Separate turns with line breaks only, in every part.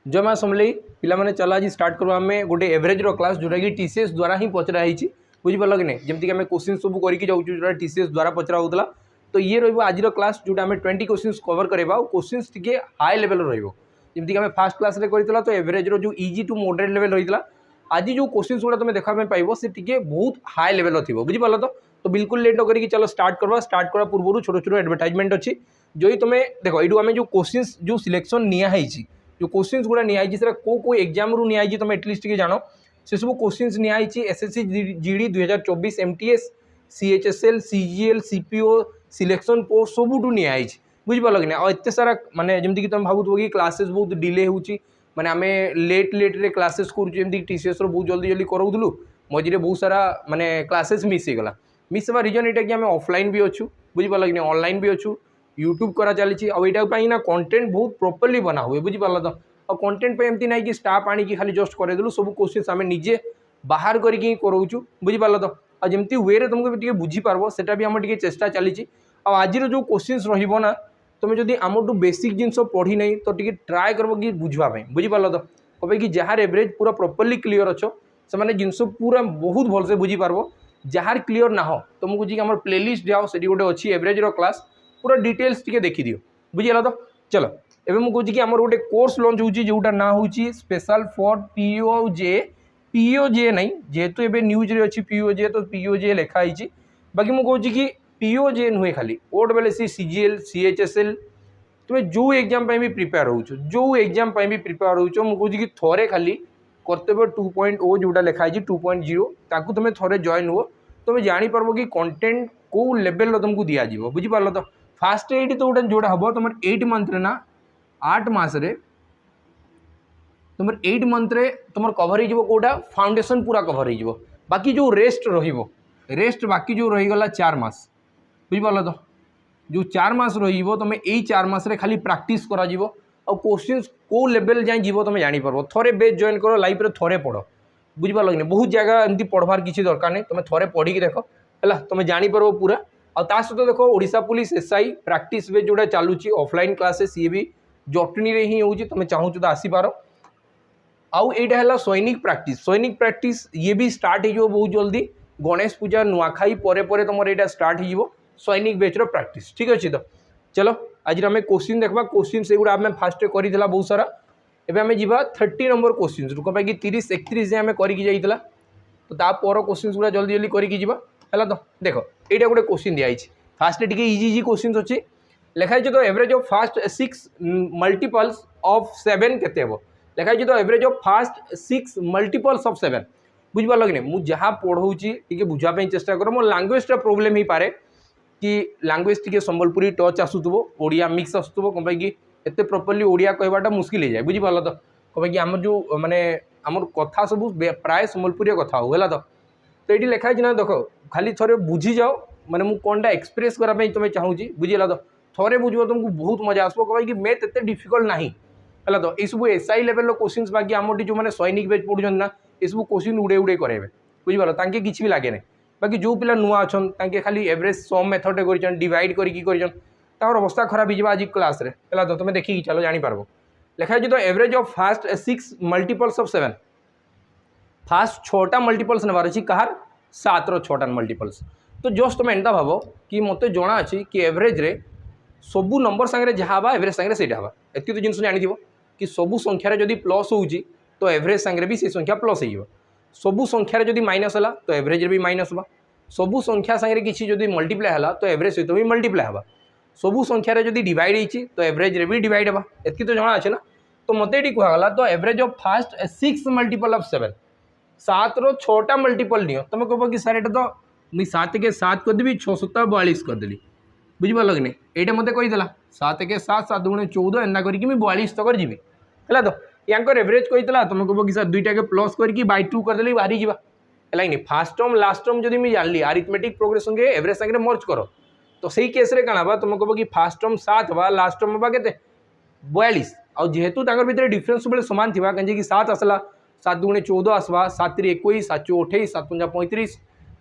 जय माँ समलेई पिला चल आज स्टार्ट करवा आम गोटे एवरेज क्लास जोटा कि टीसीएस द्वारा ही पचराई बुझिपार कि नहीं जमीक आम क्वेश्चन सब करके जाऊँ जो टीसीएस द्वारा पचरा होता तो ये आज क्लास जोटा आम 20 क्वेश्चन कवर करवा क्वेश्चन टी हाई लेवल रमीक आम फास्ट क्लास करता तो एवरेज जो इजी टू मॉडरेट लेवल रही है आज जो क्वेश्चन गुड़ा तुम देखा पाइब से टी बहुत हाई लेवल थी बुझिपार तो बिल्कुल लेट न करके चलो स्टार्ट करवा पूर्व छोट छोट एडवर्टाइजमेंट अच्छी जो ही तुम्हें देख ये आम जो क्वेश्चन जो सिलेक्शन नियाई जो क्वेश्चन गुड़ा नियाई को एग्जाम रू नियाई तुम एटलिस्ट जान से सब क्वेश्चन नियाई SSC GD 2024 MTS CHSL CGL CPO selection post सबुठू नियाई बुझिपार कि नहीं एत सारा माने जमीक तुम भावुव कि क्लासेस बहुत डिले होची माने आम लेट लेट रे क्लासेस करूँ टीसीएस बहुत जल्दी जल्दी कराऊलु मझे बहुत सारा माने क्लासेस मिस हो गला मिस हवा रिजन यहाँ कि आम ऑफलाइन भी अच्छू बुझिपार कि नहीं ऑनलाइन भी अच्छू यूट्यूब करा चली आईटा कंटेंट बहुत प्रॉपर्ली बना हुए बुझिपार तो और कंटेंट पे एमती ना कि स्टाफ आनी खाली जस्ट करदेलु सब क्वेश्चन आम निजे बाहर करके कराऊँ बुझिपार तो आमती वे तुमको भी बुझीपार से आम चेष्टा चली आज जो क्वेश्चन रहा तुम्हें जब आम बेसिक जिन पढ़ी नहीं तो टी ट्राए कर कि बुझापी बुझिपार तो कहे कि जार एवरेज पूरा प्रॉपर्ली क्लीयर अच्छो से जिनस पूरा बहुत भलसे बुझीपार जार क्लीयर ना हो तुमको जी आम प्लेलिस्ट जाओ से गोटे अच्छी एवरेज क्लास पूरा डिटेल्स टी देखी दियो बुझीगला तो चलो एवं मुझे कि आम गोटे कोर्स लॉन्च होची जोटा ना होची स्पेशल फॉर पीओजे नहीं जेहेतु एबे न्यूज रे अच्छी पीओजे तो पीओजे लिखाई बाकी मुझे कि पीओजे नुहे खाली ओड बेले सी सीजीएल सीएचएसएल तुम्हें जो एग्जाम भी प्रिपेयर हो जो एग्जाम भी प्रिपेयर हो मुझे कि थोड़े खाली कर्तव्य 2.0 जोटा लिखाई 2.0 ताकू तुम्हें थोड़े जॉइन हुआ तुम्हें जापर कि कंटेंट कौ लेवल तुमको दिज्व बुझीपार तो फास्ट एड तो गोटे जोड़ा हम तुम 8 मंथ ना 8 मसरे तुम 8 मंथ तुम कभर होटा फाउंडेशन पूरा कभर हो बाकी जो रेस्ट रेस्ट बाकी जो रहीगला 4 मास बुझीपार तो जो 4 मास तुम यही 4 मसरे खाली प्रैक्टिस करा और क्वेश्चन को लेवल जाए जीव तुम जापर थोड़े बेच जॉइन कर लाइफ रे थोड़े पढ़ बुझीपार कि बहुत जगह एमती पढ़वार किसी दरकार नहीं तुम थोड़े पढ़ी देख है तुम जापर पूरा और सहित देख Odisha police SI practice base जोड़ा चलुची ऑफलाइन क्लासेस ये भी जटनी रे ही हो तुम चाहूँ तो आसीपार आउ यहाँ है सैनिक प्रैक्टिस ये भी स्टार्ट हो बहुत जल्दी गणेश पूजा नुआखाई पर तुम यहाँ स्टार्ट हो सैनिक बेच प्रैक्टिस ठीक अच्छे तो चलो आज आम क्वेश्चन देखा क्वेश्चन से गुड़ा आम फास्ट करला बहुत सारा एवं आम जा 30 नंबर क्वेश्चन कहीं 30-31 आम करके तो तापर क्वेश्चन गुड़ा जल्दी जल्दी करके है तो देख यहाँ गोटे क्वेश्चन दिखाई फास्ट टी इजी क्वेश्चन अच्छे लिखाई तो average of first 6 multiples of 7 केते हम लिखाई तो average of first 6 multiples of 7 बुझिपार कि नहीं मुझे जहाँ पढ़ाऊँगी टी बुझापी चेष्टा कर मो लांगुएजटा प्रोब्लेम ही पारे कि लांगुएज टी संबलपुरी टच आसूब ओडिया मिक्स आसूब कहीं कि एत प्रॉपर्ली ओडिया कहवाटा मुस्किल हो जाए बुझिपार तो कहीं कि आम जो माने आम कथा सब प्राय संबलपुरी कथा हो तो ये लिखाई ना देख खाली थोड़े बुझी जाओ मैंने मुझे कौनटा एक्सप्रेस करने तुम्हें चाहूँगी बुझीगला तो थोड़े बुझ तुमको बहुत मजा आसो कहीं कि मैथ एत डिफिकल्ट ना है तो ये सब एसआई लेवल क्वेश्चन बाकी आम जो मैंने सैनिक बेच पढ़ुं ना ये सब क्वेश्चन उड़े उड़े करेंगे बुझिपार तांके किसी भी लगे ना बाकी जो पिला नुआ अच्छा खाली एवरेज सम मेथड कर डिवाइड कर अवस्था खराब हो आज क्लास रे है तो तुम देखिए चलो जापर लिखाई तो average of first 6 multiples of 7 first 6टा मल्टीपल्स नेबार अच्छी कहार 7 रो 6टा मल्टीपल्स तो जस्ट तुम एंता भाव कि मत जना अच्छी कि एवरेज रे सबू नंबर सांगे जहाँ हवा एवरेज सांगे से हवा एत तो जिन जानी कि सबू संख्यार जदि प्लस होची तो एवरेज सांगे भी से संख्या प्लस हो सबू संख्यार जदि माइनस है तो एवरेज भी माइनस हुआ सबू संख्या सांगे किसी जदि मल्टीप्लाई है तो एवरेज सहित भी मल्टीप्लाई हवा सबू संख्यार जदि डिवाइड होती तो एवरेज भी डिवाइड हवा एत तो जना अच्छे ना तो मत ये कहला तो average of first 6 multiple of 7 7 रो 6टा मल्टीपल नियो तुम कह कि सर एटा तो मुझे 7 के 7 करदेवी 6 42 करदेली बुझिपार कि नहीं यहाँ मत कहीदेला 7 के 7 7 गुणे 14 एंता करके 42 तक जीवी है तो यांकर एवरेज कहीदेला तुम कह कि सर 2टा के प्लस करके बाय 2 करदेली बाहरी जावा है नहीं फास्ट टर्म लास्ट टर्म जब मुझे जानली आरिथमेटिक प्रोग्रेसन के एवरेज सांगे मर्ज कर तो सही केस रे काना बा तुम कह कि फास्ट टर्म 7 हवा लास्ट टर्म हवा के 42 और जेहेतु भितर डिफरेन्स सब सामान थी कहीं 7 आसला 7 गुणे 14 आसवा 7 21 7 28 7 35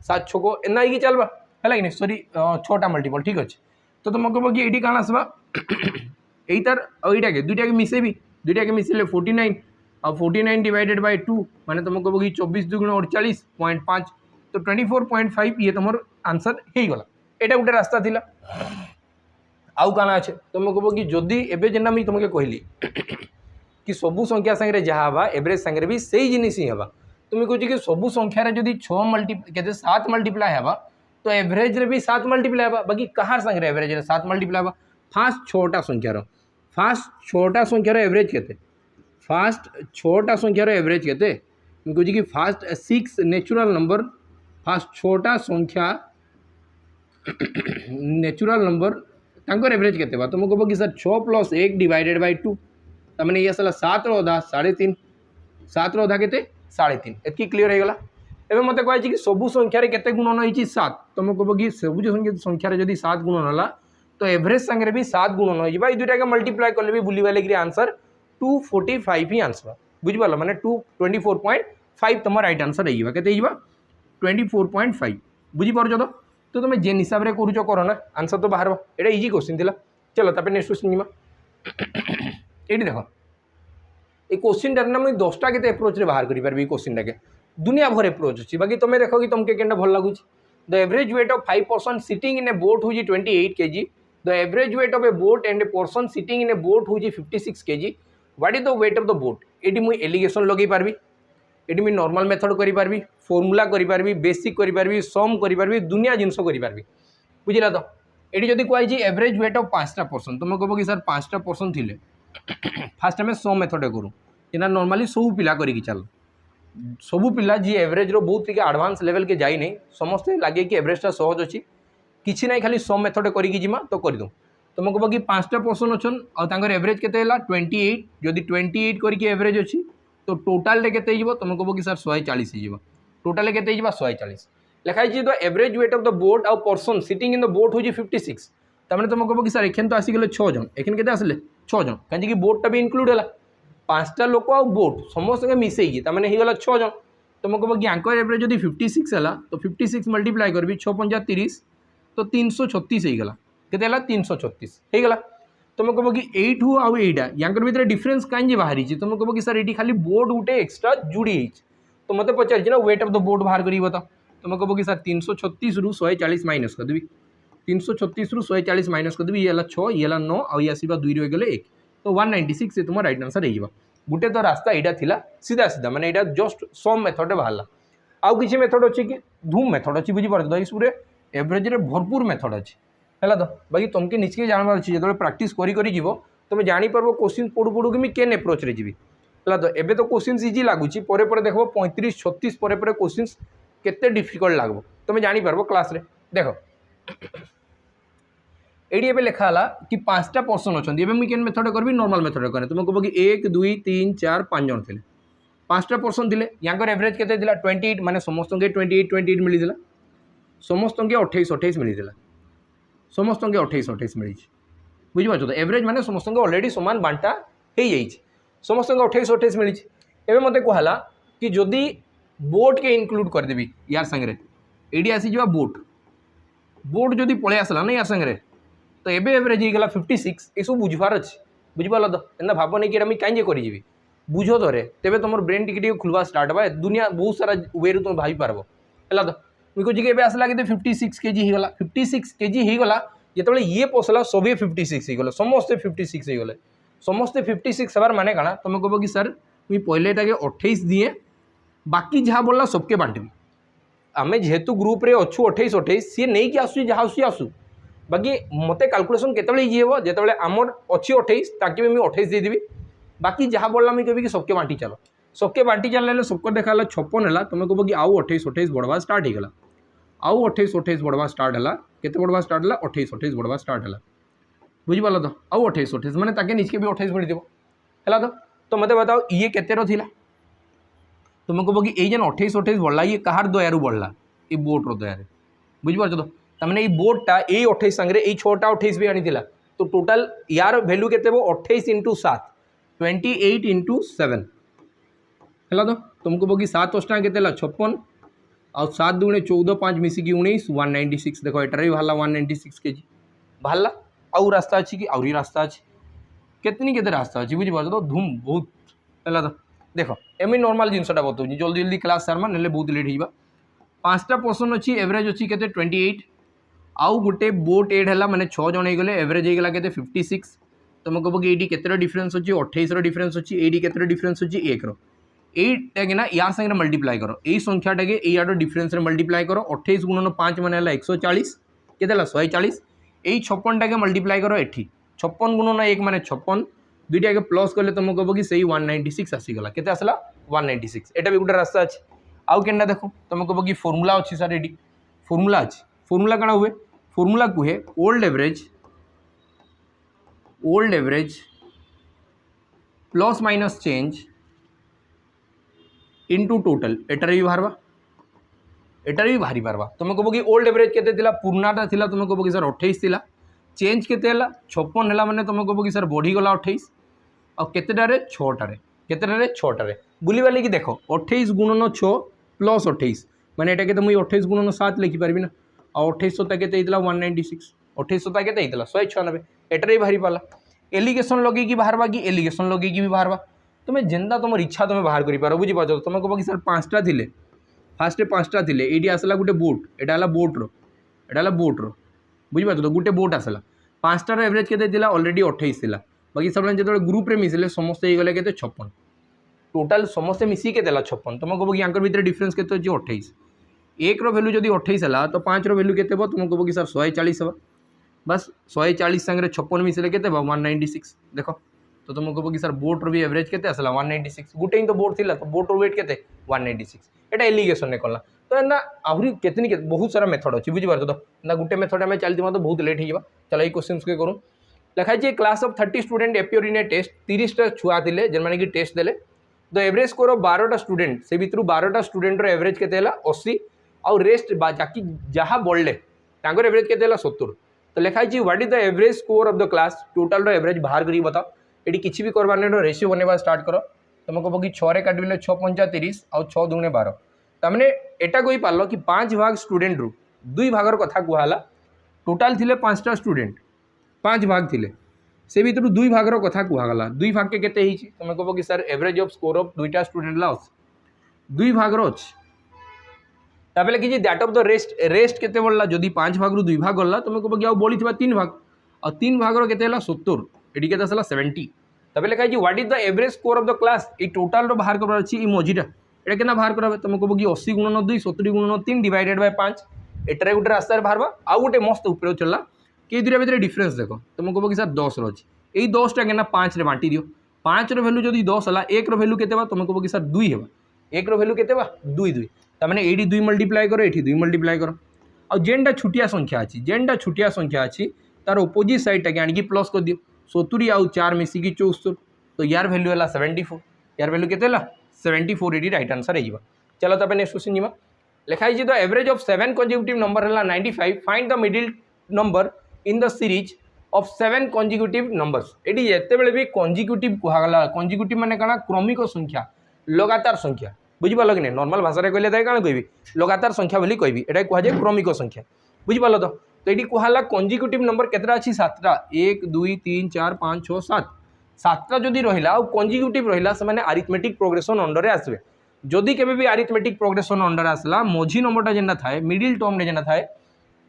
7 6 एना ही चलवा है कि सॉरी 6टा मल्टीपल ठीक अच्छे तो तुम कह कि ये कण आसवा यही तार और यहाँ के 2टा के मिसेबी दुईटा के मिसिले 49 और 49 डिवाइडेड बाय 2 माने तुमको कहो कि 24 दुगुण 48.5 तो 24.5 ये तुम आंसर हो गला। एटा गोटे रास्ता थिला। आउ काना अच्छे तुमको कहो कि जदि एबे जेना मुझे तुमके कहली कि सबू संख्या संगे जहाँ हवा एवरेज संगे भी सही जिनिस ही हवा। तुम्हें कह कि सबू संख्यार जदि 6 मल्टीप्लाई 7 मल्टीप्लाई हवा तो एवरेज रे भी 7 मल्टीप्लाई हवा। बाकी कहार संगे एवरेज रे 7 मल्टीप्लाई हवा फास्ट 6टा संख्यार फास्ट 6टा संख्यार एवरेज केते फास्ट 6टा संख्यार एवरेज केते मुझे कह कि फास्ट 6 नेचुरल नंबर फास्ट 6टा संख्या नेचुरल नंबर तांकर एवरेज केते बा तुमको कहो कि सर 6 + 1 डिवाइडेड बाय 2 तमने ये आसला 7 रो अधा 3.5 7 रो अधा केते 3.5 एतकी क्लियर हो गला। एबे मते कहै कि सबु संख्यारे केते गुणन होइछि 7 तुमको कहो कि सबु संख्यारे जदि 7 गुणन होला तो एवरेज संगे भी 7 गुणन हो जिबा। ई दुटा के मल्टीप्लाई करले भी बुली वाले कि आंसर 245 ही आंसर बुझि पालो माने 24.5 तुम राइट आंसर होइबा केते होइबा 24.5 बुझि पारछो तो तुम जेन हिसाब रे करूछो करो ना आंसर तो बाहर एटा इजी क्वेश्चन थिला। चलो तापर नेक्स्ट क्वेश्चन जिमा एटी देख ये क्वेश्चन टार ना मुझे 10टा के एप्रोच रे बाहर करि परबी क्वेश्चन टाके दुनिया भर एप्रोच अछि बाकी तुम देखो कि तुमके केनटा भल लागुछि। The average weight of 5 person sitting in a boat हुई 28 kg the average weight of a boat and a person sitting in a boat हुई 56 kg what is the weight of the boat. एटी मुझे alligation लगे पार्बी एटी मुझे normal method करि पार्बी फॉर्मूला करि पार्बी बेसिक करि पार्बी सम करि पार्बी दुनिया जिनस करि पार्बी बुझिला तो। एटी जदि कहै एवरेज वेट ऑफ 5टा पर्सन तुम कहो कि सर 5टा पर्सन थिले फास्ट आम सम मेथड करूँ यहाँ नॉर्मली सब पिला करी चल सबू पिला जी एवरेज रो बहुत टिके एडवांस लेवल के जाई नहीं समस्ते लगे कि एवरेजटा सहज अच्छी किसी ना खाली सम मेथड करी जिमा तो करदे तुम कह कि 5टा पर्सन अच्छन और एवरेज केते 28 जदि 28 करके एवरेज अच्छी तो टोटाल केते तुम कह कि सर 140 हो टोटाल केते 140 लिखाई the average weight of the boat आउ person sitting in the boat हूँ 56 तमें तुम कह कि सर एखन तो आसीगले 6 जन एखन केते आसले 6 जन कहीं बोटटा भी इनक्लूड है 5टा लोक आ बोट समस्त मिसेगी तमें हो गला 6 जन तुम कह कि आंकर एवरेज जदि 56 है तो 56 मल्टीप्लाई करबी 6 × 5 30 तो 336 हो गला केते 336 हो गला। तुम कह कि एठू आउ एटा यांकर भितर डिफरेंस कहीं बाहरी तुम कह कि सर ये खाली बोट गुटे एक्सट्रा जोड़ी तो मत पचार ना वेट ऑफ द बोट बाहर कर बता तुम कह कि सर 336 रु 140 माइनस करदेवी 336 रु 140 माइनस करदेवी ये 6 ये 9 आ ये आसवा 2 रहीगले 1 तो 196 तुम राइट आंसर हो गोटे तो रास्ता यहाँ थिला सीधा सीधा माने यहाँ जस्ट सम मेथड बाहर आउ किसी मेथड अच्छी कि धूम मेथड अच्छी बुझीपार तो इसमें एवरेज रे भरपूर मेथड अच्छी है तो बाकी तुमके निश्चय जानवर अच्छी जो प्राक्ट करी तुम जापर क्वेश्चन पढ़ू पढ़ू कि केन एप्रोच रे जी है तो एबे तो क्वेश्चन इजी लगुच पर देख 35 36 पर क्वेश्चन केते डिफिकल्ट लगो तुम जापर क्लास रे देख ये लिखाला कि 5टा पर्सन अच्छा मुझे केन मेथड करी नॉर्मल मेथड करें तुम कह कि 1 2 3 4 5 जन थे 5टा पर्सन थे यहाँ एवरेज के 28 माने समस्त 28 मिलता समस्त 28 मिलता समस्त 28 मिली बुझीपार तो एवरेज माने समस्त ऑलरेडी सामान बांटा हो जाए समस्त 28 मिली एवं मत कहला कि जदि बोट के इनक्लूड करदेवी यार संगे ये आसीज बोट बोट जदि पलि आसला ना यार संगे तो एबे एवरेज होगा 56 ये सब बुझबार अच्छे बुझिपार तो एंता भाव नहीं कि मुझे कहीं करी बुझ तो तेरे तुम ब्रेन टिके खुलवा स्टार्ट हे दुनिया बहुत सारा वे रू तुम भाई पार्ब है तो मुझे कह आसला कि 56 kg होगा 56 kg होगा जो ये पसला सभी 56 हो गले समस्ते 56 हो गले समस्ते 56 हबार माने काना तुम कह कि सर मुझे पहले 28 दिए बाकी जहाँ बोलला सबके बांटबी आम जेहेतु ग्रुप रे अच्छु 28 सी नहीं कि आसू जहाँ आसू बाकी मत कैलकुलेसन केतले इजी हे जो आमर अच्छी 28 ताकि भी मुझे 28 देदेवी बाकी जहाँ बोलला मुझे कह कि सबके बांटी चलो सबके बांटी चल सबको देखा 56 है तुम कह कि आउ 28 बढ़वा स्टार्ट होगा आउ 28 बढ़वा स्टार्ट है केते बढ़वा स्टार्ट है 28 बढ़वा स्टार्ट है बुझिपाल तो आउ 28 माने ताके निचके भी 28 मिलती है तो मत बताओ ये केते रो थिला तुम कह कि ये 28 बढ़ला ये कहार दयारू बढ़ला ये बोट रो दयारे बुझिपार तो तमने ये बोटटा ये 28 संगे ये 6टा 28 भी आनी तो टोटाल यार वैल्यू केते 28 × 7 28 × 7 है तो तुमको कह कि 7 8 के 56 और 7 2 14 5 मिसिकी 19 196 देखो एटार भी बाहर 196 kg बाहर आउ रास्ता अच्छी कि आउरी रास्ता अच्छी केतनी केते रास्ता अच्छी बुझीपार तो धूम बहुत है तो देख एम नॉर्मल जिनसा बताऊँ जल्दी जल्दी क्लास सारमा ना बहुत लेट होगा 5टा पर्सन अच्छी एवरेज अच्छी के 28 आउ गोटे बोट एड है मैंने 6 जन हो गले एवरेज होगा के 56 तुम कह कि ये केतर डिफरेन्स अच्छी 28 डिफरेन्स अच्छी ये केतर डिफरेन्स अच्छी 1 एटा ना यार संगे मल्टीप्लाई कर यही संख्याटा के यार डिफरेन्स मल्टीप्लाई कर 28 गुणन 5 मान 140 के 140 यही 56टा के मल्टीप्लाई कर एठी 56 गुणन 1 मान 56 दुईटा के प्लस कले तुम कह कि सही 196 आसीगला के आसला 196 एटा भी गोटे रास्ता अच्छे आउ केनटा देख तुम कह कि फॉर्मूला अच्छी सर ये फॉर्मूला अच्छी फॉर्मूला कण हुए फॉर्मूला कहे old average plus minus change into total एटार भी बाहर एटार भी बाहरी पार्बा तुम कह कि ओल्ड एवरेज केते पुरानाटा थिला तुम कह कि सर 28 थिला चेंज केते 56 है मैंने तुम कह कि सर बढ़ीगला 28 आ केतेटारे 6टारे बुलीबाली कि देख 28 गुणन 6 प्लस 28 माने एटा के मुझे 28 गुणन 7 लिखिपारि ना आ 28 सता के 196 28 सता के 196 एटार भी बाहरी पाला एलिगेशन लगे कि बाहर कि एलिगेशन लगे कि भी बाहर तुम्हें जेनता तुम इच्छा तुम बाहर कर बुझीपार तुम कह कि सर 5टा थिले फास्ट 5टा थिले ये आसला गोटे बोट एटा बोट्र बुझीपार तो गोटे बोट आसला 5टार एवरेज के ऑलरेडी 28 थिला बाकी सब जो ग्रुप्रे मिसिले समस्ते गले के 56 टोटाल समस्ते मिसी के 56 तुम कह कि यहाँ भितर डिफरेन्स के 28 1 भैल्यू जब 28 है तो 5 भैल्यू के तुम कह कि सर 140 है बस 140 सांगे 56 मिसिले के 196 देख तो तुम कह कि सर बोट्र भी एवरेज के आसला 196 गोटे ही तो बोट थी तो बोट्र वेट के 196 एटा एलिगेशन ने कला तो एना आहरी केतनी बहुत सारा मेथड अच्छी बुझीपार तो ना गोटे मेथड आम चलती तो बहुत लेट हो चलो ये क्वेश्चन के करूँ लिखाई class of 30 student appear in a test 30टा छुआ थे जो कि टेस्ट देले द एवरेज स्कोर ऑफ 12टा स्टूडेंट से भितर 12टा स्टूडेंटर एवरेज के 80 आउ रेस्ट बाकी जहाँ बढ़ले तांकर एवरेज के 70 तो लिखाई what is the average score of the class total average बाहर करी बताओ ये किसी भी करवाने रेशियो बनवा स्टार्ट कर तुम कह कि 6 काटिले 6 पंचा 30 आउ 6 दूने 12 तमें एटा कही पार कि 5 भाग स्टूडेंट रु 2 भागर कथा कहला टोटाल थिले 5टा स्टूडेंट 5 भाग थिले से भितर 2 भागर कथा कहगला 2 भाग के केते हिची तुम कह कि sir average of score of 2टा स्टूडेंट ला 2 भागर अच्छी तापले कि दैट ऑफ द रेस्ट केते बढ़ला जदि 5 भाग रु 2 भाग गला तुम कह कि बढ़ी 3 भाग और 3 भागर केते 70 एटी के 70 तब लिखा है what is the average score of the class ये टोटाल बाहर कर अच्छी मझीटा एटा के बाहर करा तुम कह कि 80 गुणन 2 70 गुणन 3 डिवाइडेड बाय 5 एटार गोटे रास्तार बाहर आउ गोटे मस्त ऊपर चलला कि दुटा भितर डिफरेन्स देख तुम कह कि सर 10 अच्छी यही 10टा के 5 रे बांटी दियो 5 भैल्यू जब 10 है 1 भैल्यू के तुम कह कि सर 2 है 1 भैल्यू के 2 2 तमें ये 2 मल्टीप्लाई कर ये 2 मल्टीप्लाई कर आ जेनटा छुटिया संख्या अच्छी तार ओपोजिट साइडटा के आनिकी प्लस कर दियो 70 आउ 4 मिसिकी 74 तो यार भैल्यू है 74 यार भैल्यू के 74 ये राइट आंसर हो चलो तब नेक्स्ट क्वेश्चन जीवा लिखाई the average of 7 consecutive number है 95 find the middle number in the series of 7 consecutive numbers ये जिते भी कंजिक्यूटिव कहला कंजिक्यूटिव माने काना क्रमिक संख्या लगातार संख्या बुझीपाल कि नहीं नॉर्मल भाषा कहले ताई काना कहबी लगातार संख्या बोली कहबी एटा कह जाए क्रमिक संख्या बुझीपाल तो ये कहला कंजिक्यूटिव नंबर केतटा अच्छी 7टा 1 2 3 4 5 6 7 7टा जदि रहिला आ कंजिक्यूटिव रहिला से माने अरिथमेटिक प्रोग्रेशन अंडर आसबे जदि केबे भी अरिथमेटिक प्रोग्रेशन अंडर आसला मझी नंबरटा जेना थाए मिडिल टर्म रे जेना थाए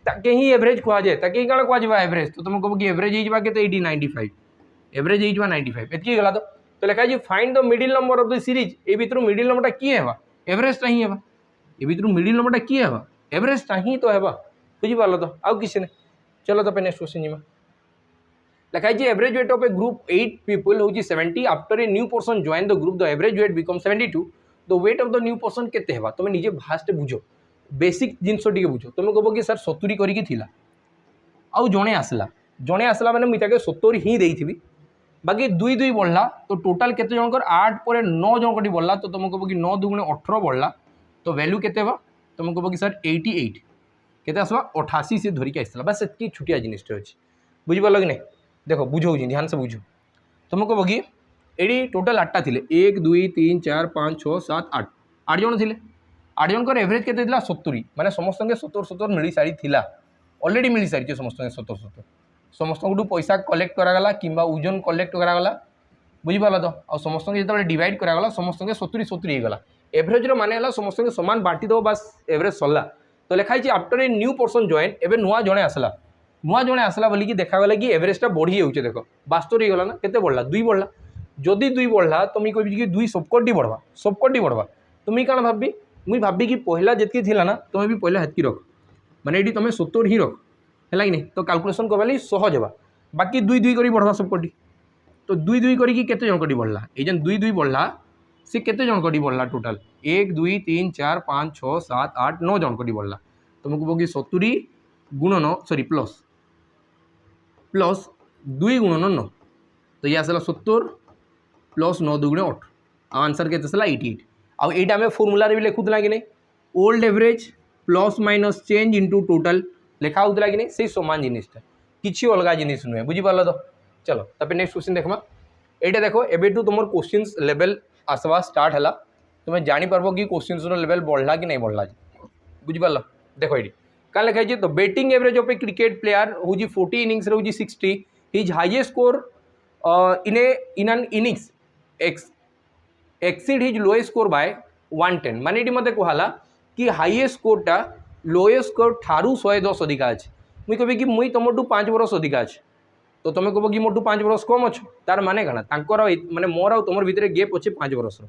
ताके ही एवरेज कह जाए ताके ही काला कह जाबा एवरेज तो तुम कह कि एवरेज हिजबा केते 95 एवरेज हिजबा 95 एतकी गला तो लिखा है find the middle number of the series A भितर मिडिल नंबरटा किए हेबा एवरेजटा ही हेबा ए भितर मिडिल नंबरटा किए हेबा एवरेजटा ही तो हेबा बुझीपाल तो आउ किसी ने चलो तो नेक्स्ट क्वेश्चन जीमा लिखा है average weight of A group 8 people हूँ 70 after a new person join the group the average wait become 72 the weight of the new person केते हेबा तुम निजे भास्ट बुझो बेसिक जिनस टिके बुझो तुम कह कि सर 70 करिकी थिला आउ जणे आसला माने मुई ताके 70 ही देइथिबी बाकी 2 2 बढ़ला तो टोटाल केते जनकर 8 पर 9 जनकटी बढ़ला तो तुम कह कि 9 2 गुणे 18 बढ़ला तो वैल्यू केते हेबा तुम कह कि सर 88 केते आसवा 88 से धरिक आसला बस एतकी छुटिया जिनिसटे अच्छी बुझीपाल कि नहीं देख बुझाऊँ ध्यान से बुझ तुम कह कि ये टोटाल 8टा थिले 1 2 3 4 5 6 7 8 8 जन थिले 8 जनकर एवरेज केते 70 माने समस्त 70 70 मिल सारी थिला ऑलरेडी मिल सारी समस्त 70 70 समस्त पैसा कलेक्ट करागला कि ओजन कलेक्ट करागला बुझीपाल तो आ समस्त जो डिवाइड करागला समस्त 70-70 होगा एवरेज माने समस्त सामान बांटी दो बस एवरेज सरला तो लिखाई after a new person join एवं नुआ जड़े आसला बोलिकी देखागला कि एवरेजटा बढ़ी जाऊे देख 72 होगा ना केते बढ़ला 2 बढ़ला जदि 2 बढ़ला तो मुझे कह कि 2 सबकटी बढ़वा तो मुझे कौन भावी मुझे भावी कि पहला जितकी थी ना तुम्हें भी पहला हेतकी रख माने ये तुम 70 ही रख है कि नहीं तो कैलकुलेशन करवा सहज होगा बाकी 2 कर बढ़वा सबकटी तो 2 करके केते जन कटी बढ़ला ये जन 2 बढ़ला सी केते जन कटी बढ़ला टोटाल 1 2 3 4 5 6 7 8 9 जन कटी बढ़ला तुमको बोगी 70 गुणन सॉरी प्लस 2 गुणन 9 तो ये आसला 70 प्लस 9 2 8 आंसर के 88 आउ ये आम फर्मूला भी लिखुला कि नहीं old average plus minus change into total लिखा होता कि नहीं से सामान जिनटा किसी अलग जिनिस नुहे बुझीपार तो चलो तब नेक्स्ट क्वेश्चन देखमा ये देखो एबेटू तुम क्वेश्चंस लेवल आसवा स्टार्ट है तुम्हें जापर कि क्वेश्चंस लेवल बढ़ला कि नहीं बढ़ला बुझीपार देखो ये क्या लिखाई तो batting average of A cricket player हूँ 40 इनिंग्स हूँ 60 his highest score in an innings exceed his lowest score bye 110 माने ये मत कहला कि हाईएस्ट स्कोरटा लोएस्ट स्कोर ठारू 110 अधिका अच्छे मुझे कह कि मुई तुम 5 बरस अधिका अच्छे तो तुम कह कि मोटू 5 बरस कम अच्छ तार माने कण तांकर माने मोर आ तुम भितर गैप अच्छे 5 बरस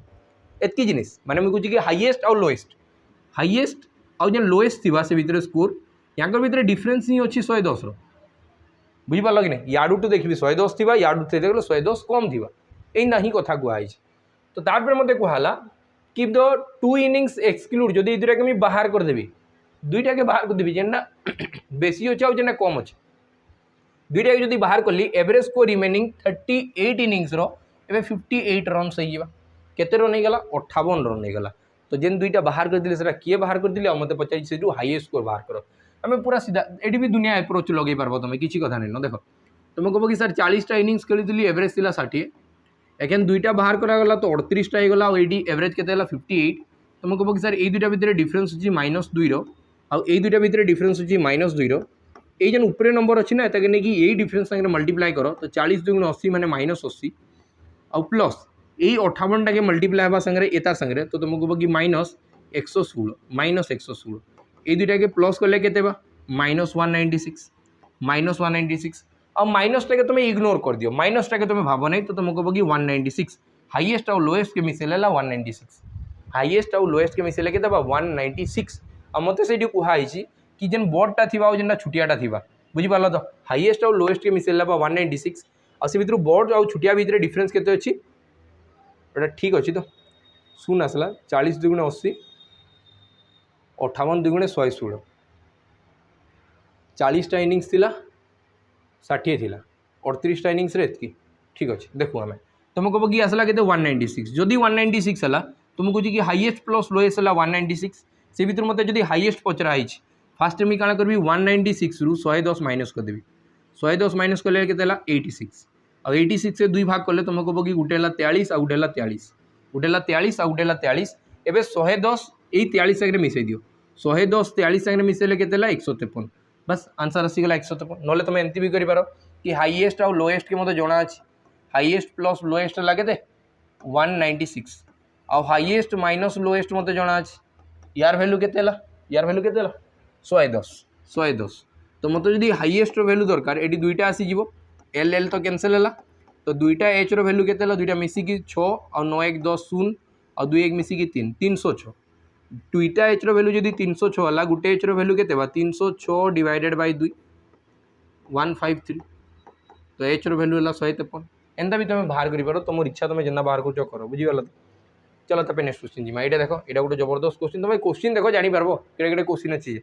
एतकी जिनिस माने मुझे कहूँ कि हाईएस्ट आउ लोएस्ट आउ जेन लोएस्ट थी से भितर स्कोर या भितर डिफरेन्स ही अच्छी 110 बुझीपार कि नहीं याडू टू देखी 110 थी याडू थे देख 110 कम थी यही ही कथा कहुई तो तापर मत कहला कि द 2 इनिंग्स एक्सक्लूड जदि ये दुटा के बाहर करदेवी दुईटा के बाहर करदेवी जेनटा बेसी अच्छे आउ जेनटा कम अच्छे दुईटा के जब बाहर कली एवरेज स्कोर रिमेनिंग 38 इनिंग्स एवं 58 रन्स हो केते रन होगा 58 रन होगा तो जेन दुईटा बाहर करदे से किए बाहर करदे मत पचार से हाईएस्ट स्कोर बाहर कर आम पूरा सीधा ये भी दुनिया एप्रोच लगे पार्ब तुम किसी कथा नहीं न देख तुम कह कि सर 40टा इनिंग्स खेली एवरेज थी 60 एखें दुईटा बाहर करागला तो 38टा होगा ये एवरेज के 58 तुम कह कि सर ये दुईटा भितर डिफरेन्स अच्छी -2 आउ दुईटा भितर डिफरेन्स अच्छी -2 ये जेन ऊपर नंबर अच्छी ना ये नहीं कि यही डिफरेन्स सागर मल्टीप्लाई कर तो 40 2 80 माने -80 आउ प्लस यही 58टा के मल्टीप्लाई हाँ सागर एतार सागर तो तुम कह कि -116 ये दुईटा के प्लस कले के -196 और माइनसटा के तुम इग्नोर कर दियो माइनसटा के तुम भाव नहीं तो तुम कह कि 196 हाईएस्ट और लोएस्ट के मिसेले 196 हाईएस्ट और लोएस्ट के मिसेले के 196 और मत से कहुई कि जेन बड़टा थी जेनटा छुटियाटा थी बुझीपार तो हाईएस्ट और लोएस्ट के मिसेला 196 और से भर बड़ और छुटिया भितर डिफरेन्स केते अच्छी ठीक अच्छी तो शून आसला 40 2 80 58 2 116 40टा इनिंग्स थिला 60 थिला 38टा इनिंग्स एतकी ठीक अच्छे देखो आम तुम कह कि आसला के 196 जदि 196 है तुम कह कि हाईएस्ट प्लस लोएस्ट है 196 से भर मत जो हाईएस्ट पचरा फास्ट मुझे क्या करी 196 रु 110 माइनस करदेवी 110 माइनस कले के 86 और 86 से 2 भाग कले तुम कह कि गोटे 43 आ गोटे 43 गोटे 43 आ गोटे 43 एवं 110 यही 43 सागर मिसई दियो 110 43 सागर मिसेले के 153 बस आंसर आसीगला 153 ना तुम एमती भी कर कि हाईएस्ट आउ लोएस्ट के मत जना अच्छे हाईएस्ट प्लस लोएस्ट लगे 196 आउ हाईएस्ट माइनस लोएस्ट मत जना अच्छे यार भैल्यू के यार भैल्यू के 110 तो मत जो हाईएस्ट वैल्यू दरकार ये दुईटा आसीज एल एल तो कैनसल है तो दुईटा एच वैल्यू के दुईटा मिसिकी 6 और 9 1 10 0 और 2 1 मिसिकी 3 306 दुईटा एच वैल्यू जब 306 है गोटे एच वैल्यू के 306 डिवाइडेड बाय 2 153 तो एच वैल्यू है 153 एंता भी तुम बाहर कर तुम इच्छा तुम जेना बाहर कर बुझीगल तो चलो तब नेक्स्ट क्वेश्चन जी ये देखो ये गोटे जबरदस्त क्वेश्चन तुम क्वेश्चन देखो जापर केड़े क्वेश्चन अच्छी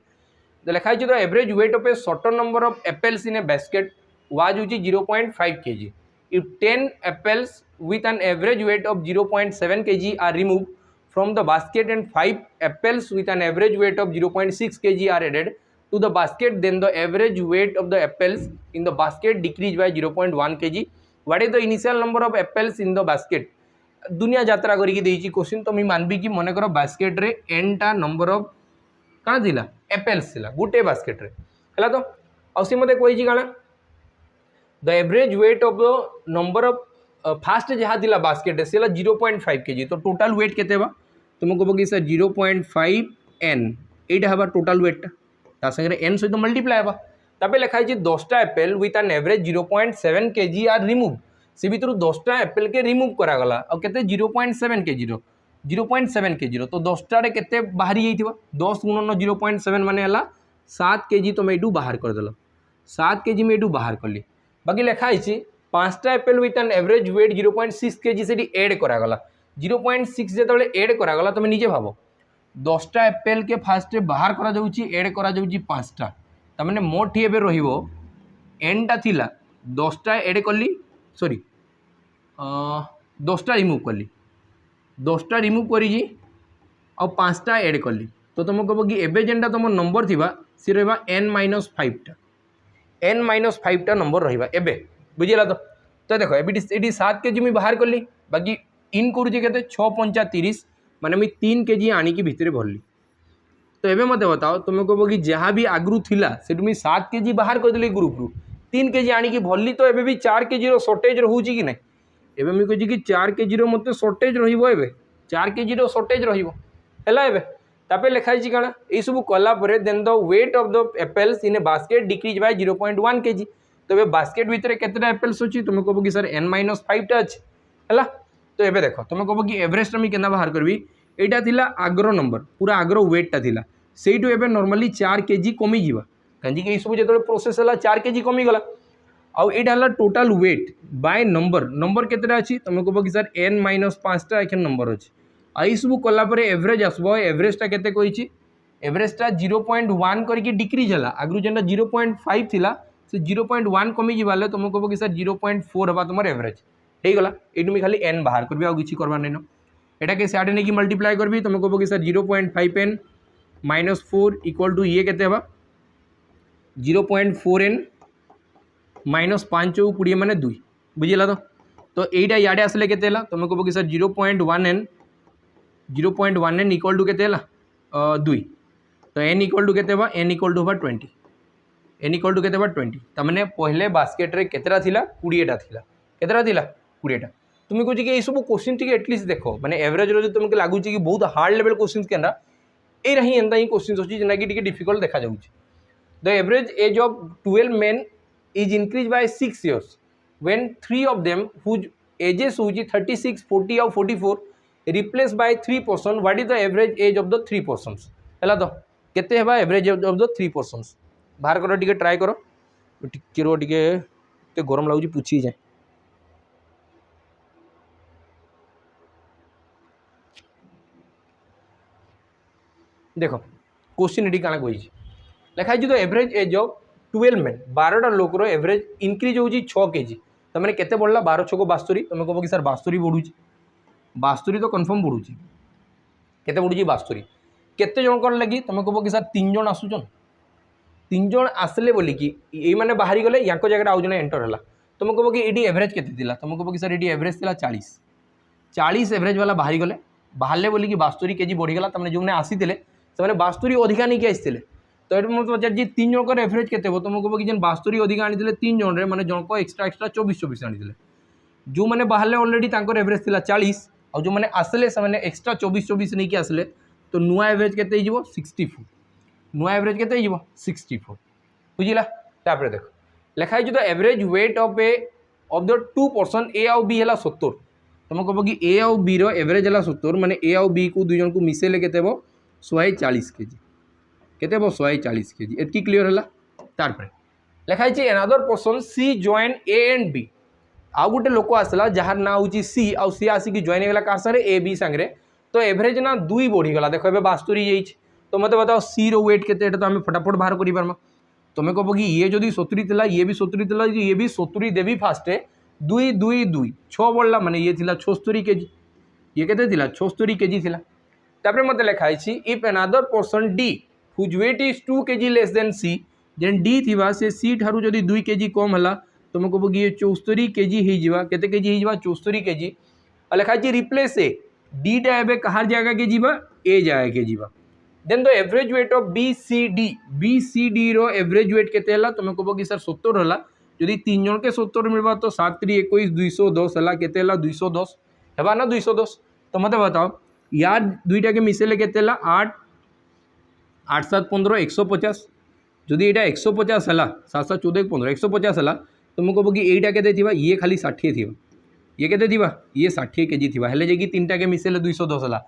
तो लिखाई the average weight of a certain number of apples in a basket was 0.5 kg if 10 apples with an average weight of 0.7 kg are removed from the basket and 5 apples with an average weight of 0.6 kg are added to the basket, then the average weight of the apples in the basket decreased by 0.1 kg. What is the initial number of apples in the basket? दुनिया यात्रा करके देइछि question तो मैं मानबी कि मन कर basket रे n टा नंबर ऑफ काना थिला एप्पल्स थिला गुटे बास्केट रे हला तो औसी मते कोइछि काना the average weight of the number of fast जहाँ थी बास्केट से 0.5 kg तो टोटाल वेट केते बा तुम कह कि सर 0.5 n एटा हवा टोटाल वेट ता संगे n सहित मल्टीप्लाई हवा तापर लिखाई 10टा apple with an average 0.7 kg are remove से भर 10टा एप्पल के रिमूव करागला और केते 0.7 kg रो 0.7 kg रो तो 10टारे केते बाहरी जाइथिबा 10 गुणन 0.7 माने हला 7 kg तुम एटू बाहर कर देल 7 kg में एटू बाहर कली बाकी लिखाई 5टा apple with an average weight 0.6 kg से एड करागला 0.6 जो एड करागला तुम निजे भाव 10टा एप्पल के फास्ट बाहर करा जाउची एड करा जाउची 5टा तमाने मोट एबे रहिबो एनटा थिला 10टा एड कली सॉरी 10टा रिमूव कली 10टा रिमूव करी और 5टा एड कली तो तुम कह कि एबे जेनटा तुम नंबर थिबा सी रहिबा n-5टा n-5टा नंबर रहिबा एबे बुझेला तो देखो ये 7 kg मुझे बाहर कली बाकी इन करुचे के 6-5-30 माने मुझे 3 kg आनिकी भितर भरली तो एबे मत बताओ तुम कह कि जहाँ भी आगु थिला से मुझे 7 kg बाहर करदेली ग्रुप रु 3 kg आनिकी भरली तो एबे भी 4 kg रो शॉर्टेज रोची कि नहीं एबे मुझे कहूँ कि 4 kg रो मत शॉर्टेज रहिबो एबे 4 kg रो शॉर्टेज रहिबो हैला एबे तापर लिखाई काना ये सब कला परे then the weight of the apples in a basket decreases by 0.1 kg तो ये बास्केट भितर केतेटा एप्पल्स अछि तुम कह कि सर n-5टा अछि हैला तो एबे देखो तुम कह कि एवरेज मी केना बाहर करबी एटा थिला आग्रो नंबर पूरा आग्रो वेटटा थिला सेइटु एबे नॉर्मली 4 kg कमी जीवा कांजी के सब जेतो प्रोसेस हला 4 kg कमी गला आउ एटा हला टोटल वेट बाय नंबर केतेटा अछि तुम कह कि सर n-5टा एखन नंबर अछि आई सब कला परे एवरेज आसबो एवरेजटा केते कहिछि एवरेजटा 0.1 करके डिक्रीज हला आगु जेनटा 0.5 थिला से 0.1 कमी जीवाले तुम कह कि सर 0.4 हवा तुम एवरेज हो गला ये मुझे खाली n बाहर करबी आउ किछि करबार नहीं एटा के साडे नहीं कि मल्टीप्लाई करबी तुम कह कि सर 0.5n - 4 इक्वल टू ये केते हवा 0.4n - 5 20 माने 2 बुझिला तो एटा याडे आसले केते हला तुम कह कि सर 0.1n इक्वल टू केते हला 2 तो n इक्वल टू केते हवा n इक्वल टू हवा 20 n इक्वल टू केते हवा 20 तमने पहले बास्केट रे केतेरा थिला 20टा थिला केतेरा थिला 20टा तुम कहूँ कि ये सब क्वेश्चन टी एटलिस्ट देखो माने एवरेज रो तुमके लगुच कि बहुत हार्ड लेवल क्वेश्चन केना ए रही एंता ही क्वेश्चन अछि जेना कि डिफिकल्ट देखा जाउछि the average age of 12 men is increase by 6 years when 3 of them whose ages होछि 36 40 और 44 replace by 3 person what is the average age of the 3 persons हला तो केते हेबा एवरेज ऑफ द 3 persons बाहर करो टिके ट्राई करो टिके रो टिके ते गरम लागुछि पूछी जाए देखो क्वेश्चन एटी काना कहि लिखाई तो एवरेज एज ऑफ 12 men 12टा लोकर एवरेज इंक्रीज होछि 6 kg तो मैंने केते बढ़ला 12 6 62 तुम कह कि सर 62 बढ़ुछि 62 तो कन्फर्म बढ़ुछि केते बढ़ुछि 62 केते जन कर लगी तुम कह कि सर 3 जन आसुचन 3 जन आसले बोली कि ये माने बाहरी गले याको जगह आउ जने एंटर हला तुम कह कि एटी एवरेज केते थिला तुम कह कि सर एटी एवरेज थिला 40 एवरेज वाला बाहरी गले बाहरले बोली कि 62 kg बढ़ीगला तमने जो आसी से 62 अधिका नहीं आसते तो ये मतलब पचार 3 जनकर एवरेज केते हो तुम कह कि 62 अधिका आनी 3 जन रे माने जनक एक्स्ट्रा 24 आनी जो मैंने बाहर ऑलरेडी एवरेज थिला 40 और जो मैंने आसले से एक्स्ट्रा 24 नहीं आसले तो नुआ एवरेज केते हो 64 नुआ एवरेज केते हो 64 बुझिला तापर देख लिखाई तो average weight of the 2 person ए आउ बी है 70 तुम कह कि ए आउ बी रो एवरेज है 70 माने ए आउ बी को 2 जन को मिसेले केते हो 140 kg केते हो 140 kg एतकी क्लियर हला तारपर लिखाई another person C join A and B आउ गोटे लोक आसला जार ना हूँ सी आउ सी आसिक जॉइन होगा क्या सारे ए बी सांगे तो एवरेज ना 2 बढ़ीगला देख ए 72 जाइए तो मत बताओ सी रो वेट केते तो आम फटाफट बाहर कर पार्मा तुम्हें कह कि ये जदि 70 थिला ये भी 70 थिला ये भी 70 देवी फास्टे 2 2 2 6 बढ़ला माने ये थिला 76 kg ये केते थिला 76 kg थिला तापर मत लिखाई if another person D whose weight is 2 kg less than C जेन डी थिबा से सी ठारू जदि 2 kg कम हला तुम कह कि ये 74 kg हो केते kg हो 74 kg और लिखाई रिप्लेस ए डी टा एबे कहार जाएगा के जीवा ए जाएगा के जीवा then the average weight of B C D रो एवरेज वेट केते हला तुम कह कि सर 70 हला जदि 3 जन के 70 मिलवा तो 7 3 21 210 है केते है 210 है ना 210 तो मत बताओ यार दुईटा के मिसेले केते है 8 8 7 15 150 जदि यहाँ 150 है 7 7 14 15 150 है तो मुझे कह कि यहीटा के ये खाली 60 थी ये के ये 60 केजी थी हेल्ले जाकि 3टा के मिसेले 210 है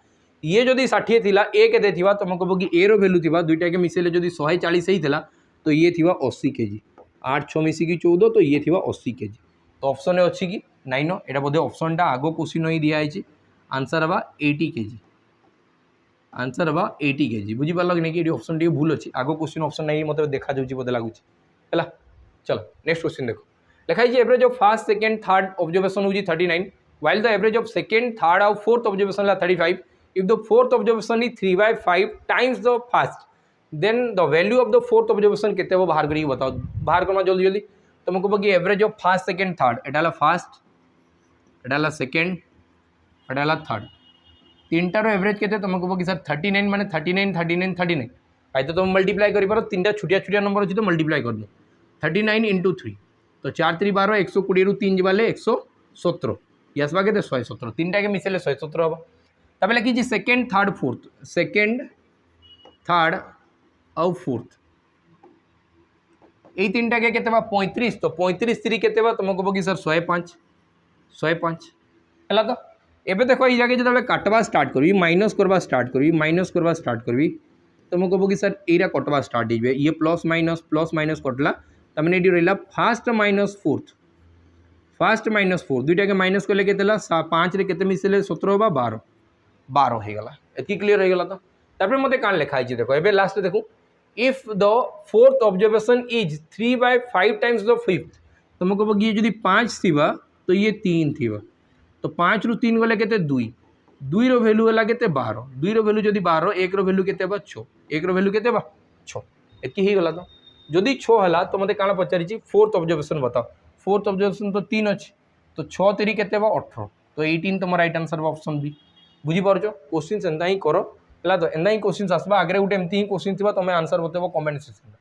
ये जदि 60 थी ए के तो मुझे कह कि ए रो वैल्यू थी 2टा के मिसेले जदि 140 ही था तो ये थी 80 केजी 8 6 मिसिकी 14 तो ये थी 80 केजी तो ऑप्शन अच्छी कि नाइन यहाँ बोधे ऑप्शन टा आगो क्वेश्चन ही दिखाई आंसर हवा 80 केजी आंसर हवा 80 केजी बुझीपार कि नहीं कि ऑप्शन टी भूल अच्छी आगो क्वेश्चन ऑप्शन नहीं मतलब देखा जाऊँगी बोधे लगुच है चलो नेक्स्ट क्वेश्चन देखो लिखाई average of first second third observation हूँ 39 while the average of second third और fourth observation है 35 if the fourth observation is 3/5 times the first then the value of the fourth observation केते वो बाहर करिए बताओ बाहर करना जल्दी जल्दी तो मुझे बोलिए average of first second third Etah first Etah second Etah third तीनटार average केते तो मुझे बोलिए सर 39 माने 39 39 39 भाई तो तुम मल्टीप्लाई कर पारो तीनटा छुटिया छुटिया नंबर अच्छी तो मल्टीप्लाई कर दो 39 × 3 तो 4 3 12 120 3 जाले 117 यस बागे 117 तीनटा के मिसेले 117 हम तब लिखी second third fourth second third और फोर्थ ये तीनटा के केते 35 तो 35 3 केते तुमको बोगी सर 105 105 है तो एबे देखो ये जगह जो काटवा स्टार्ट करी माइनस करवा स्टार्ट करी तो मुझे बोगी सर यहाँ कटवा स्टार्ट हो ये प्लस माइनस कटला तमें ये रहा फास्ट माइनस फोर्थ दुईटा के माइनस कले के 5 के मिसेले 17 बा 12 12 हो गला एति क्लीयर हो गला तो तापर मते कान लिखाई देखो एबे लास्ट देखो if the fourth observation is 3/5 times the fifth तो मुझे बोगी ये 5 थी तो ये 3 थी तो 5 रू 3 गले के 2 2 रो वैल्यू है के 12 2 रो वैल्यू जब 12 1 रो वैल्यू के 6 1 रो वैल्यू के 6 एति ही गला तो जदि 6 है तो मत क्या पचारि फोर्थ ऑब्जर्वेशन बताओ फोर्थ ऑब्जर्वेशन तो 3 अच्छी तो 6 3 के 18 तो 18 तुम राइट आंसर ऑप्शन बी बुझीपार क्वेश्चन एंता ही कर है तो एंता ही क्वेश्चन आसवा आगे गोटे एमती ही क्वेश्चन थी तुम आंसर बतेब कमेंट सेक्शन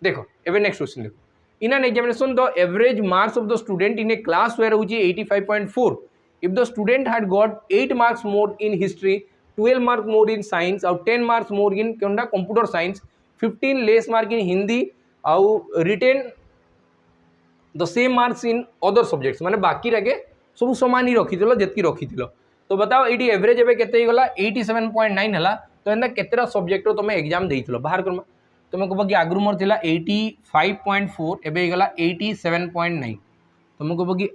देखो एवं नेक्स्ट क्वेश्चन देखो in an examination the average marks of the student in a class were हूँ 85.4 if the student had got 8 marks more in history 12 marks more in science और 10 marks more in computer science 15 less mark in Hindi आउ retain the same marks in other subjects माने बाकी रखे सब सामान ही रखी जी रखी तो बताओ ये एवरेज एवं के गला 87.9 है तो एंता केतटा सब्जेक्ट तुम एग्जाम देइथिलो बाहर करमा तुम कह कि आगु मोर थिला 85.4 एबे गला 87.9 तुम कह कि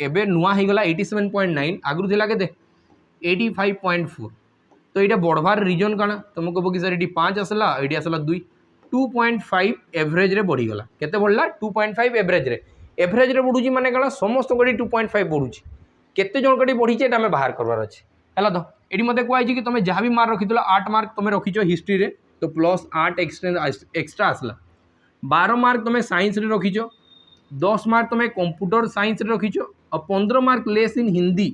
एबे नुआ हो गला 87.9 आगु थिला केते 85.4 तो ये बढ़वार रिजन काना तुम कह कि सर ये 5 आसला ये आसला 2 2.5 एवरेज रे बढ़ीगला केते बढ़ला 2.5 एवरेज रे बढ़ुची माने कणा समस्त को 2.5 बढ़ुची केते जन को बढ़ी है आम बाहर करवार अच्छे है तो ये मत कहुई कि तुम जहाँ भी मार्क रखी 8 मार्क तुम रखीच हिस्ट्री रे तो प्लस 8 एक्सट्रा आसला 12 मार्क तुम साइंस रे रखीच 10 मार्क तुम कंप्यूटर साइंस रे रखीच और 15 मार्क लेस इन हिंदी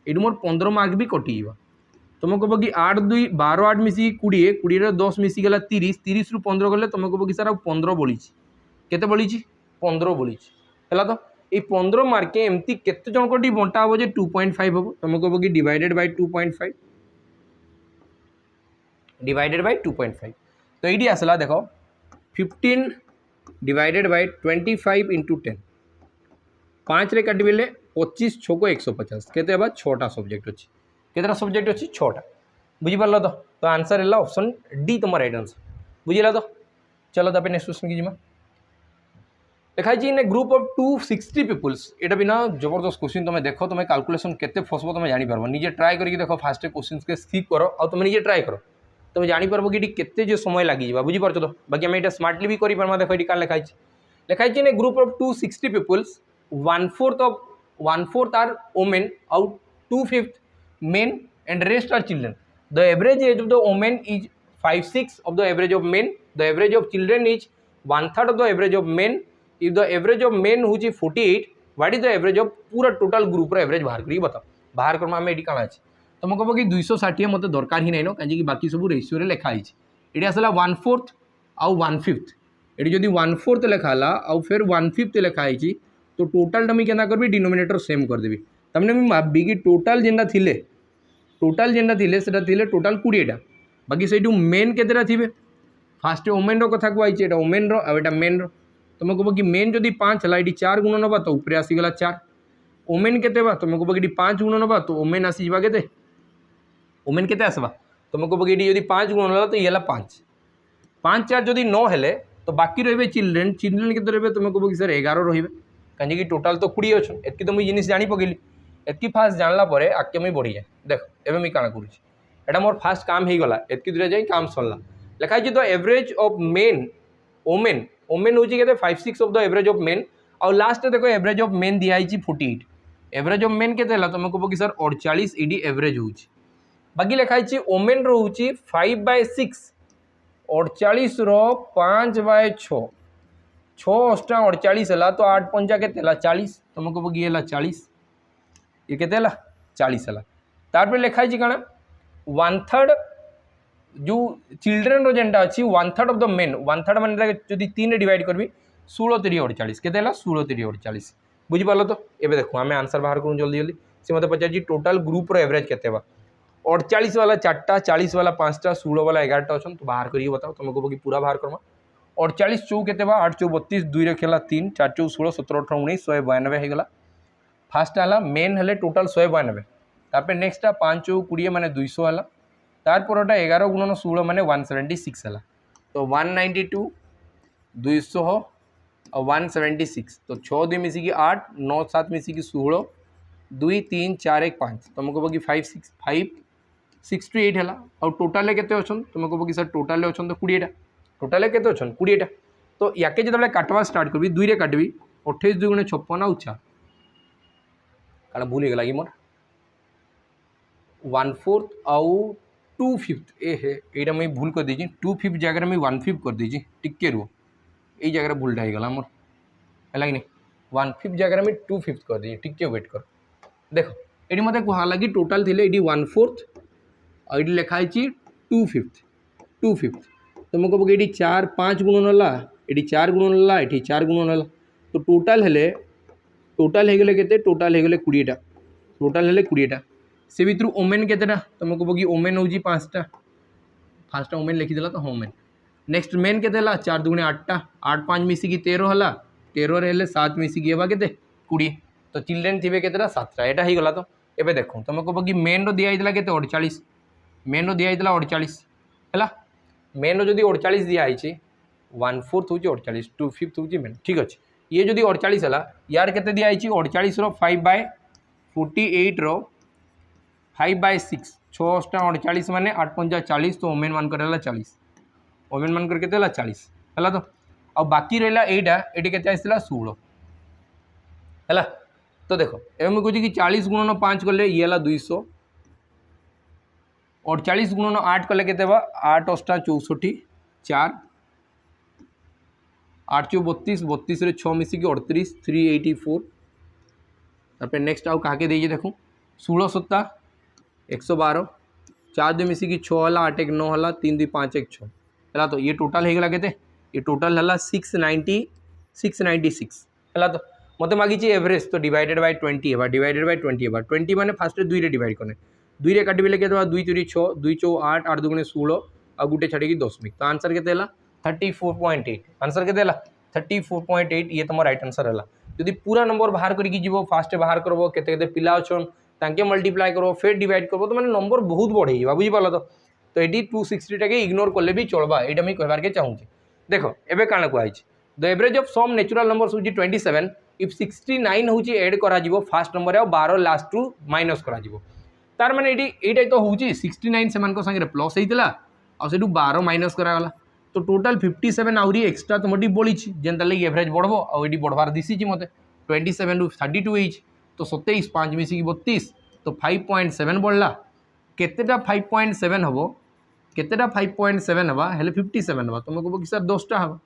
ये मोर 15 मार्क भी कटिज तुम कह कि 8 2 12 8 मिसी 20 20 10 मिसीगला 30 30 रु 15 गले तुम कह कि सर 15 बढ़ी केते बढ़ी 15 बढ़ी है तो ये 15 मार्क एमती केते जन को बंटा हम 2.5 हम तुम कह कि डिवाइडेड बाय 2.5 डिवाइडेड बाय 2.5 तो ये आसला देख 15 डिवाइडेड बाय 25 × 10 5 रे काटिले 25 6 को 150 केते 6टा सब्जेक्ट अच्छी केतटा सब्जेक्ट अच्छी 6टा बुझीपार तो आंसर है ऑप्शन डी तुम राइट आंसर बुझेगा तो चलो तब नेक्स्ट क्वेश्चन की जिमा लिखाई in a group of 260 people's यहाँ भी ना जबरदस्त क्वेश्चन तुम देख तुम कैलकुलेशन केते फसब तुम जापर निजे ट्राए करके देख फास्ट क्वेश्चन के स्किप कर और तुम निजे ट्राए कर तुम जापर कि केते जो समय लगे बुझीपार तो बाकी आम ये स्मार्टली भी करें देख ये लिखाई लिखाई in a group of 260 peoples 1/4 are women out 2/5 men and rest are children. The average age of the women is 5/6 of the average of men. The average of children is 1/3 of the average of men. If the average of men which is 48, what is the average of पूरा total group रो average बाहर करी बताओ बाहर करमा में AD काना अछि तुम कहबो कि 260 मते दरकार ही नै न काजे कि बाकी सब रेशियो रे लिखा आइछि एडी आसला 1/4 आउ 1/5 ये जदि 1/4 लिखाला आउ फिर 1/5 लिखाई तो टोटालटा मुझे क्या करबी डिनोमिनेटर सेम करदेवी तमने मुझे भावी कि टोटाल जेनटा थिले टोटाल 20टा बाकी से मेन केतेटा थिबे फास्ट ओमेन रो कथा कहई एटा ओमेन रो आ एटा मेन रो तुम कह कि मेन जदि 5 है ये 4 गुण नवा तो ऊपर आसीगला 4 ओमेन केते बा तुम कह कि 5 गुण नवा तो ओमेन आसीबा केते ओमेन केते आसबा तुम कह कि यदि 5 गुण होला तो ये 5 5 4 जदि 9 हेले तो बाकी रही चिल्ड्रेन केते रहे तुम कह कि सर 11 रही कहीं टोटाल तो 20 अच्छे एतकी तो मुझे जिनिस जानी पकेली एतकी फास्ट जानला परे आगे मुझे बढ़ी जाए देख एवं मुझे काଣା करुँच एटा मोर फास्ट काम हो गला एतकी दूर जाए काम सरला लिखाई the average of men women women हूँ के 5/6 of the average of men और लास्ट देखो एवरेज ऑफ मेन दिखाई 48 एवरेज ऑफ मेन केते तुम कह कि सर 48 इडी एवरेज हो बाकी लिखाई ओमेन रोचे 5/6 48 रो 5/6 6 8 48 है तो 8 5 के 40 तुम कह कि 40 ये के 40 है तार लिखाई कण 1/3 जो चिल्ड्रेन रो जेनटा अच्छी 1/3 ऑफ द मेन 1/3 मान जो 3 डिवाइड करबी 16 3 48 के 16 3 48 बुझीपाल तो ये देखो आम आंसर बाहर करूँ जल्दी जल्दी से मतलब पचार टोटाल ग्रुप रो एवरेज केते बा 48 वाला 4टा 40 वाला 5टा 16 वाला 11टा अच्छा तो बाहर करिए बताओ तुम कह कि पूरा बाहर करमा 48 चौ के 8 चौ 32 2 खेला 3 4 चौ 16 17 18 19 192 होगला फास्ट है मेन हेले टोटाल 192 तापर नेक्स्ट 5 चौ 20 माने 200 है तारपरटा 11 गुणन 16 माने 176 है तो 192 200 और 176 तो 6 2 मिसिकी 8 9 7 मिसिकी 16 2 3 4 1 5 तुम कह कि 5 6 5 68 है और टोटाल के तुम कह कि सर टोटाल अच्छा तो 20टा टोटाल के 20टा तो याके जो काटवा स्टार्ट करी 2 रे काटबी 28 2 × 56 आउ 4 काला भूल गला कि मोर 1/4 आउ 2/5 ए है यहाँ मुझे भूल कर दीजिए 2/5 जगह मुझे 1/5 कर दीजिए टिके रुह ये जगह भूलटा होगा मोर है कि नहीं 1/5 जगह में 2/5 कर दीजिए टिके वेट कर देख ये मत कहला कि टोटाल थी ये 1/4 और ये लिखाई 2/5 तुम कह कि 4 5 गुणन है ये 4 गुणन है ये 4 गुणन है तो टोटाल है टोटाल हो गले के टोटाल हो गले 20टा टोटाल है 20टा से भितर ओमेन केतेटा तुम कह कि ओमेन हूँ 5टा फास्ट ओमेन लिखीदेला तो ओमेन नेक्स्ट मेन के 4 2 8टा 8 5 मिसिकी 13 है 13 रे 7 मिसिकी हेबा के 20 तो चिल्ड्रेन थे के 7टा यहाँ हो गला तो ये देखो तुम कह कि मेन रो दिखाई के 48 मेन रो दिखाई 48 है मेन रो जदि 48 दिखाई 1/4 हूँ 48 2/5 हूँ मेन ठीक अच्छे ये जदि 48 है यार के दिखाई 48 रो 5/48 रो 5/6 6 8 48 माने 8 5 40 तो ओमेन मान कर 40 ओमेन मान कर 40 है तो आ बाकी रहा यहाँ के 16 है तो देखो एवं मुझे कहे कि 40 गुणन 5 कले ये 200 और 40 गुणन 8 कले के 8 8 64 4 8 चौ 32 32 रे 6 मिसिकी 38 384 तापर नेक्स्ट आउ कहा दीजिए देखो 16 7 112 4 2 मिसिकी 6 है 8 1 9 है 3 2 5 1 6 है तो ये टोटाल होगा के ये टोटाल है 696 है तो मत मागी एवरेज तो डिवाइडेड बाय 20 है डिवाइडेड बाय 20 है 20 माने फास्ट 2 रे डिवाइड करने 2 रे काटबे के 2 3 6 2 चौ 8 8 2 16 और गुटे छाड़ी 10 तो आंसर के 34.8 आंसर के 34.8 ये तुम राइट आंसर है जदि पूरा नंबर बाहर करके जीव फास्ट बाहर करब केते पिला अच्छन तांके मल्टीप्लाई करो फिर डिवाइड करब तो मैंने नंबर बहुत बढ़े बुझीपाल तो ये 260 टाके इग्नोर कले भी चलवा यहाँ मुझे कहबार के चाहूँगी देख एवं काण कहुई the average of some natural numbers हूँ 27 इफ 69 हूँ एड करा फास्ट नंबर और 12 लास्ट रु माइनस करा तार माने ये तो हूँ 69 से सांगे प्लस होता और 12 माइनस करागला तो टोटाल 57 आहरी एक्सट्रा तुम बढ़ी जेनता लगे एवरेज बढ़ो और ये बढ़वार दिशी मत 27 रु 32 होई तो 27 5 मिसिकी 32 तो 5.7 बढ़ला केतेटा 5.7 हम केतेटा 5.7 हवा हेले 57 हवा तुम कह कि सर 10टा हवा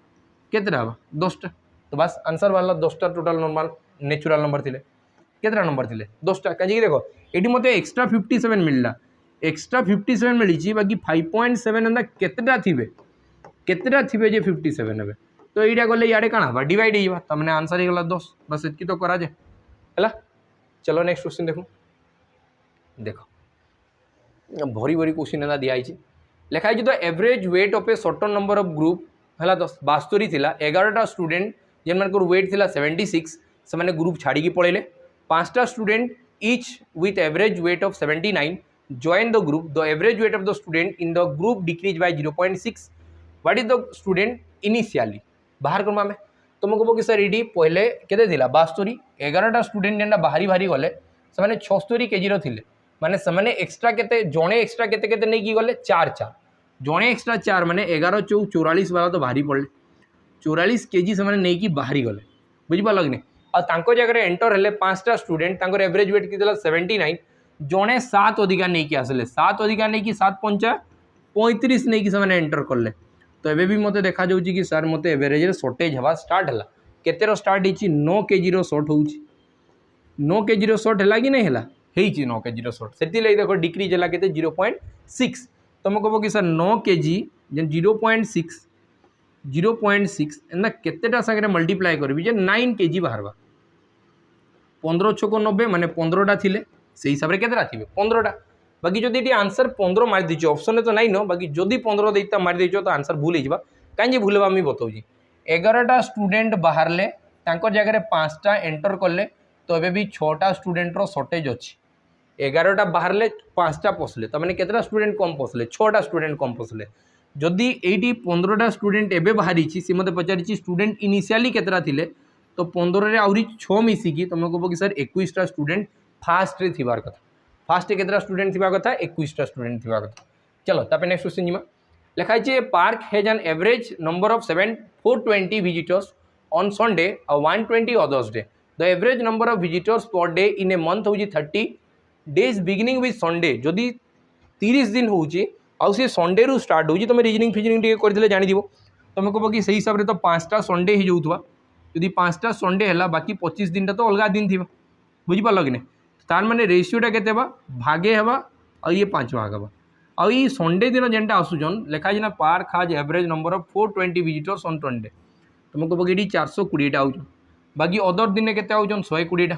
केतेटा हवा 10टा तो बस आंसर वाला 10टा टोटाल नॉर्मल नेचुरल नंबर थिले केतेटा नंबर थिले 10टा कहीं देखो ये मत एक्सट्रा 57 मिलला एक्सट्रा 57 मिली बाकी 5.7 अंदा केतेटा थिबे जे 57 हे तो यहाँ गले इे काण हम डिवाइड हो तमें आंसर होगा 10 बस इतनी तो करा जाए है। चलो नेक्स्ट क्वेश्चन देख भरी भरी क्वेश्चन है दिखाई लिखाई the average weight of a certain number of group है 72 थी 11टा स्टूडेंट जेन मान वेट थी 76 से ग्रुप छाड़ी पड़े 5टा student each with average weight of 79 join the group the average weight of the student in the group decrease by 0.6 what is the student initially बाहर करमा में तुमको कह कि सर ये पहले केते थिला 72 11टा स्टूडेंट जेनटा बाहरी बाहरी गले से 76 केजी थे माने से एक्सट्रा केते जणे एक्सट्रा केते केते नहीं की गले 4 जणे एक्सट्रा 4 माने 11 4 44 वाला तो बाहरी पड़े 44 केजी से नहीं की बाहरी गले बुझिपाल कि नहीं और जगह एंटर हेले 5टा स्टूडेंट एवरेज वेट कितना 79 जड़े 7 अधिका नहीं कि आसले 7 अधिका नहीं कि 7 पंचा 35 नहीं कि से एंटर कले तो एबे भी मते देखा जाउची कि सर मते एवरेज शॉर्टेज हवा स्टार्ट हला केतेरो स्टार्ट होची 9 केजी रो शॉर्ट होची 9 केजी रो शॉर्ट हला कि नहीं हला हेची 9 केजी रो शॉर्ट सेति लई देखो डिक्रीज हला केते 0.6 तुम कहबो कि सर 9 केजी जेन 0.6 एंदा केतेटा संगे मल्टीप्लाई करबी जे 9 केजी बाहरबा 15 छको 90 माने 15टा थिले से हिसाब से केतरा थे 15टा बाकी जब ये आंसर 15 मार दीजिए ऑप्शन तो नहीं न बाकी जदि 15 देता मार दीजिए तो आंसर भूल हो कहीं भूल मुझे बताऊँ 11टा स्टूडेंट बाहर जगह 5टा एंटर कले तो ये भी 6टा स्टूडेंटर शॉर्टेज अच्छी 11टा बाहर 5टा पसले तो मैंने केतटा स्टूडेंट कम पसले 6टा स्टूडेंट कम पसले जदि ये 15टा स्टूडेंट एवं बाहरी सी मत पचारि स्टूडेंट इनिशियली केतटा थे तो 15 आहरी 6 मिसिकी तुम कह कि सर 21टा स्टूडेंट फास्ट रे थिबार कथा फास्ट केतरा स्टूडेंट थिबा कथा 21टा स्टूडेंट थिबा कथा। चलो तापर नेक्स्ट क्वेश्चन जिमा लिखाई छे park has an average number of 420 visitors on Sunday और 120 others day the average number of visitors per day in a month होची 30 डेज बिगिनिंग विथ संडे जदि 30 दिन होची आउ से संडे रु स्टार्ट होची तुम रीजनिंग फिजनिंग टे करथिले जानि दिबो तुम कहबो कि सही हिसाब रे तो 5टा संडे ही जाउथबा यदि 5टा संडे हैला बाकी 25 दिन तो अलग दिन थिबा बुझि पारल कि नहीं तार माने रेशियोटा केते बा भागे हवा और ये 5 भाग हवा और ये संडे दिन जेनटा आसुचन लिखा ना पार्क हाज average number of 420 visitors on Sunday तुम कह कि 420टा आउचन बाकी अदर दिन केते आउचन 120टा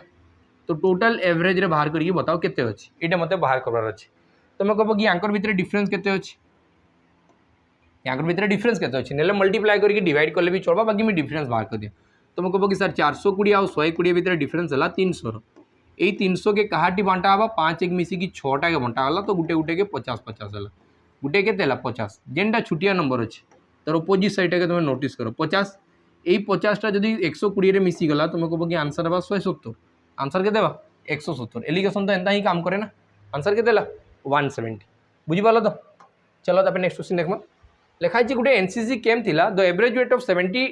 तो टोटल एवरेज रे बाहर करके बताओ केते अछि एटा मते बाहर करबार अछि तुम कह कि यांकर भितर डिफरेंस केते अछि यांकर भितर डिफरेंस केते अछि नेले मल्टीप्लाई करके डिवाइड करले भी चलबा बाकी मैं डिफरेंस बाहर कर दिया तुम कह कि सर 420 और 120 भितर डिफरेंस है 300 यही 300 के कहाटी बांटा हवा 5 एक मिसिकी 6टा के बंटा गला तो गुटे गुटे के 50-50 है गुटे के 50 जेनटा छुटिया नंबर अच्छे तर अपोजिट साइड के तुम नोटिस करो 50 यही 50टा जदि 120 मिसीगला तुम कह कि आंसर हवा 170 आंसर के 170 एलिगेशन तो एंता ही काम करे ना आंसर के 170 बुझिपाल तो। चलो तापर नेक्स्ट क्वेश्चन देखमा लिखाई गोटे एनसीसी कैंप थिला the average weight of 70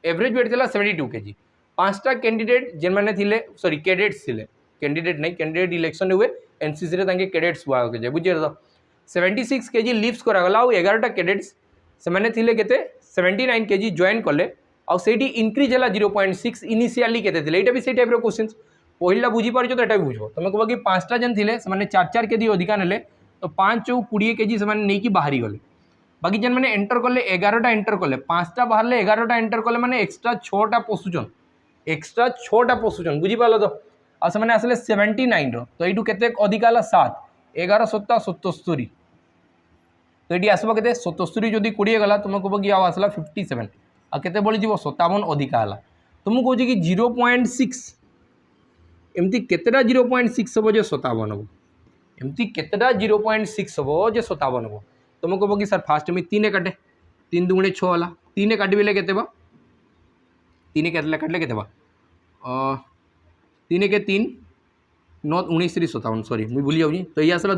average weight थिला 72 केजी 5टा कैंडिडेट जेन माने थिले सॉरी कैडेट्स थिले कैंडिडेट नहीं कैंडिडेट इलेक्शन हुए एनसीसी रे तांके कैडेट्स हुआ के बुझे तो 76 केजी लिफ्ट करागला और 11टा कैडेट्स से माने थिले केते 79 केजी जॉइन कले और सेठी इंक्रीज हला 0.6 इनिशियली केते थिले एटा भी से टाइप रो क्वेश्चंस पहिला बुझी पारछो तो एटा भी बुझो तुम कहबो कि 5टा जन थिले से माने 4 केजी अधिका नेले तो 5 और 20 केजी से माने नै की बाहरी गले बाकी जेन माने एंटर कले 11टा एंटर कले 5टा बाहरले 11टा एंटर कले माने एक्स्ट्रा 6टा पशुचन बुझी पाल तो आ से आसले 79 रो तो यू केते अधिका 7 11 7 77 तो ये आसब के 77 जदि 20 गला तुम कह कि आसला 57 आ केते बड़ी जीव 57 अधिका है तुम कह कि 0.6 एमती केतेटा 0.6 हम जे 57 हम एमती केतेटा 0.6 हम जे 57 हम तुम कह कि सर फास्ट में 3 काटे 3 दुगुणे 6 है 3 काटे केते 3 के काटले केते 3 के 3 9 19 57 सॉरी मुझे भूली जाऊँ तो ये आसला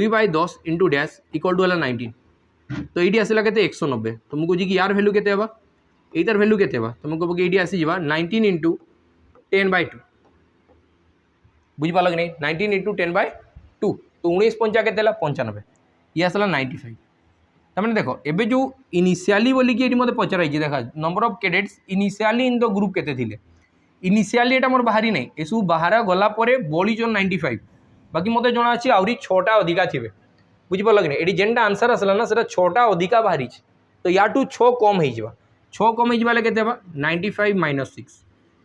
2/10 इंटू डैश इक्वल टू है 19 तो ये आसला के 190 तुमको जी कि यार वैल्यू के यार वैल्यू के तुम कह कि आसीजा 19 इंटू 10/2 बुझिपाल कि नहीं 19 इंटू 10/2 तो 19 पंचा के 95 ये आसला 95 तमें देख एबे जो इनिशियली बोलिकी मत पचराई देखा number of cadets initially in the group केते थिले इनिशियली एटा मोर बाहरी नहीं ए सब बाहर गला परे बड़ी जो 95 बाकी मत जना अच्छी आहरी 6टा अधिका थे बुझिपाल कि नहीं ये जेनटा आंसर आसला ना से 6टा अधिका बाहरी तो तो याठू 6 कम हो 6 कम हो के 95 माइनस 6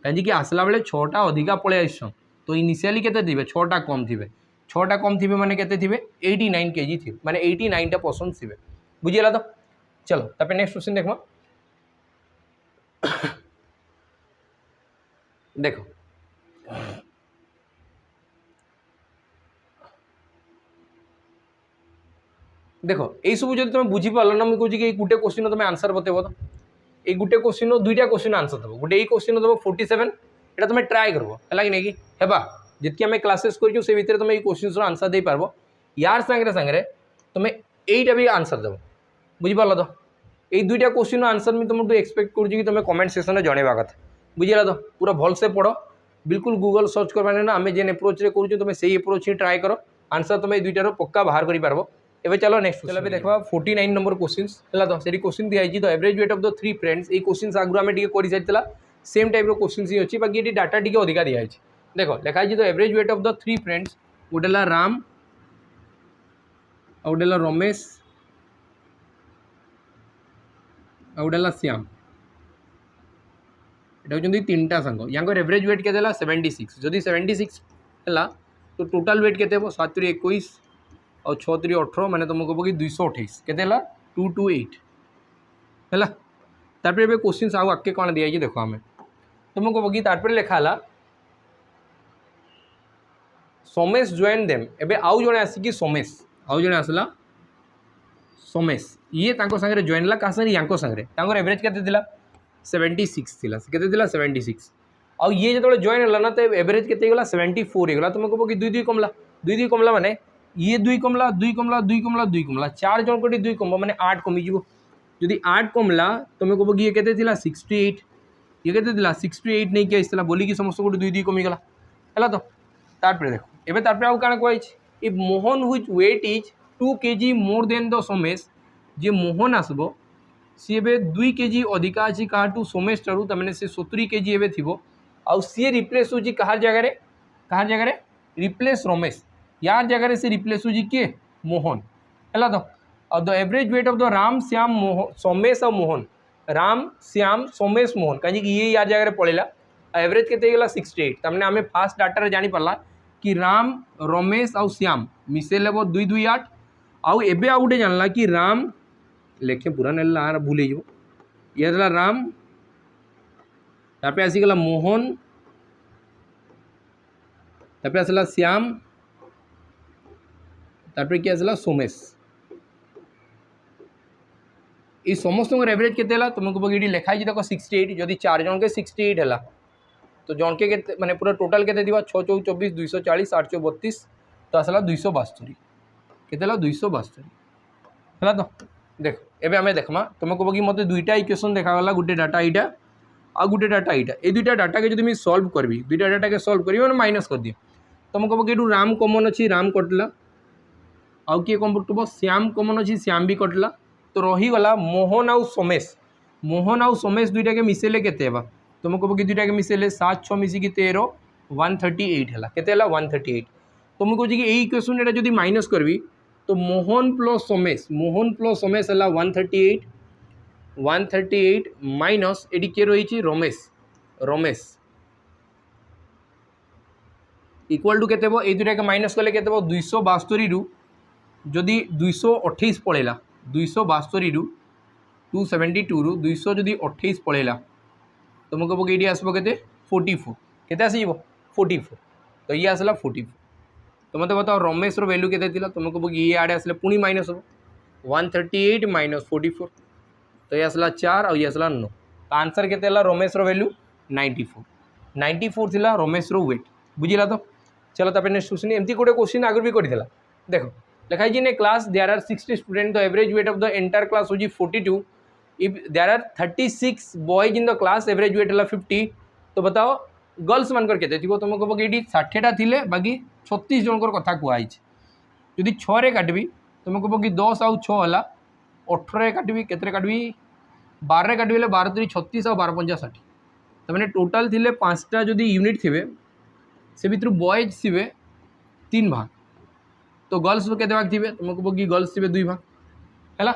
कहीं आसला बेले 6टा अधिका पलि आसन तो इनिशियली के 6टा कम थे 6टा कम थे मैंने के 89 kg थे माने 89टा पर्सन थे बुझीगला तो चलो तापर नेक्स्ट क्वेश्चन देखो देखो देखो यही सब जो तुम बुझीपार ना मुझे कि गोटे क्वेश्चन तुम आंसर बतेब तो ये गोटे क्वेश्चन दुईटा क्वेश्चन आंसर देव गोटे ये क्वेश्चन देव 47 यहाँ तुम ट्राए कर है कि नहीं हेबा जितकी आम क्लासेस कर से भितर तुम ये क्वेश्चन आंसर दे पार यार सांगे सांगे तुम यहीटा भी आंसर देव बुझीपार तो ये दुईटा क्वेश्चन आंसर मैं तुमको एक्सपेक्ट करूँ तुम कमेंट सेक्शन में जनवा कथा बुझीगला तो पूरा भलसे पढ़ बिल्कुल गूगल सर्च करवाने ना आम जेन एप्रोच कर तुम से एप्रोच ही ट्राए कर आंसर तुम ये दुईटार पक्का बाहर कर पार एवं चलो नेक्स्ट चलो देखा 49 नंबर क्वेश्चन है तो से क्वेश्चन दिखाई तो average weight of the 3 friends ये क्वेश्चन आगु आम कर सारी सेम टाइप क्वेश्चन ही अच्छी बाकी ये डाटा टी अधिका दिखाई देखो लिखाई तो average weight of the 3 friends गोटे राम आ गोटे रमेश आ गोटे श्याम यहाँ हूँ 3टा सांग या एवरेज वेट के 76 जदि 76 है तो टोटाल वेट के 7 × 21 और 6 × 18 मैंने तुमको कह 228 के 228 है तापर क्वेश्चन आगे आगे कौन दिखाई देख आम तुमको कह तापर लिखाला सोमेश जॉइन देम एबे आउ जड़े आसिकी सोमेश आउ जड़े आसला सोमेश ये सांगे जॉइन ला क्या सांगे एवरेज के 76 थिला केते 76 आउ ये जो जॉइन है ना तो एवरेज के 74 होगा तुमको कह दुई दुई कमला दुई दुई कमला माने ये दुई कमला दुई कमला दुई कमला दुई कमला 4 जन को दुई कम माने 8 कमिज जदि 8 कमला तुम कह ये के 68 ये के 68 नहीं किया बोलिकी समस्त को दुई दुई कमिगला है तो तापर देखो एवं तापर आउ क्या कहुई इफ मोहन हुईज weight is 2 kg more than the Somesh जे मोहन आसब सी ए 2 kg अधिका अच्छी क्या सोमेश ठारू तमें से 70 kg एवं थी आउ सी रिप्लेस हो कहार जगह रिप्लेस रमेश यार जगह से रिप्लेस हो किए मोहन है तो the average weight of the Ram Shyam Mohan Somesh और मोहन राम श्याम सोमेश मोहन कहीं ये यार जगह पड़ेगा एवरेज के 68 तमें आम फास्ट डाटा जानी पाला कि राम रमेश और श्याम मिसे ले 2 2 8 आउ एबे आउ गोटे जानला कि राम लेखे पूरा ना भूल ये राम तापर आसीगला मोहन तापर आसला श्याम तापर किए आसला सोमेश ये समस्त एवरेज के तुमको ये लिखाई देख 68 जदि 4 जन के 68 है तो जन के माने पूरा टोटाल के 6 4 24 240 8 4 32 तो आसला 272 के 272 है तो देख एवं आम देखमा तुमको कि मत दुईटा इक्वेशन देखागला गोटे डाटा यहाँ आ गोटे डाटा यहाँ ये दुईटा डाटा के जो सल्व करी दुईटा डाटा के सल्व करी मैंने माइनस कर दिए तुमको कि राम कमन अच्छी राम कटला आउ किए कम कटब श्याम कमन अच्छी श्याम भी कटला तो रहीगला मोहन आउ सोमेश दुईटा के मिसेले के तुमको कि दुईटा के मिसेले 7 6 मिसिकी 13 138 है के 138 तुमको कि यही इक्वेशन जो माइनस करी तो मोहन प्लस सोमेश है 138 माइनस ये किए रही रमेश इक्वाल टू के दुईटा के माइनस कले के 272 रु जदि 228 पड़ेगा 272 रु 272 रु 200 जदि 28 पड़ेगा तुमको ये आसब के 44 के आसो 44 तो ये आसला 44 तो मत बताओ रमेश वैल्यू के तुमको ये आड़े आसले पुणी माइनस हम 138 माइनस 44 तो ये आसला 4 और ये आसला 9 तो आंसर के रमेश वैल्यू 94 थिला रमेश वेट बुझीला तो चलो तापर नेक्स्ट क्वेश्चन एमती गोटे क्वेश्चन आगे भी करथिला देखो लिखाई in a class there are 60 student the average weight of the entire class होजी 42 if there are 36 boys in the class average weight है 50 तो बताओ गर्ल्स मानकर के तुमको ये 60टा थिले बाकी 36 जनकर कथा कहुई जदि 6 काटबी तुमको कि 10 आउ 6 है 18 काटबी के काटबी 12 काटबी 12 3 36 और 12 5 60 तमें टोटाल थिले 5टा जदि यूनिट थे से भितर बॉयज थे 3 भाग तो गर्ल्स के भाग थे तुमको कि गर्ल्स थे 2 भाग है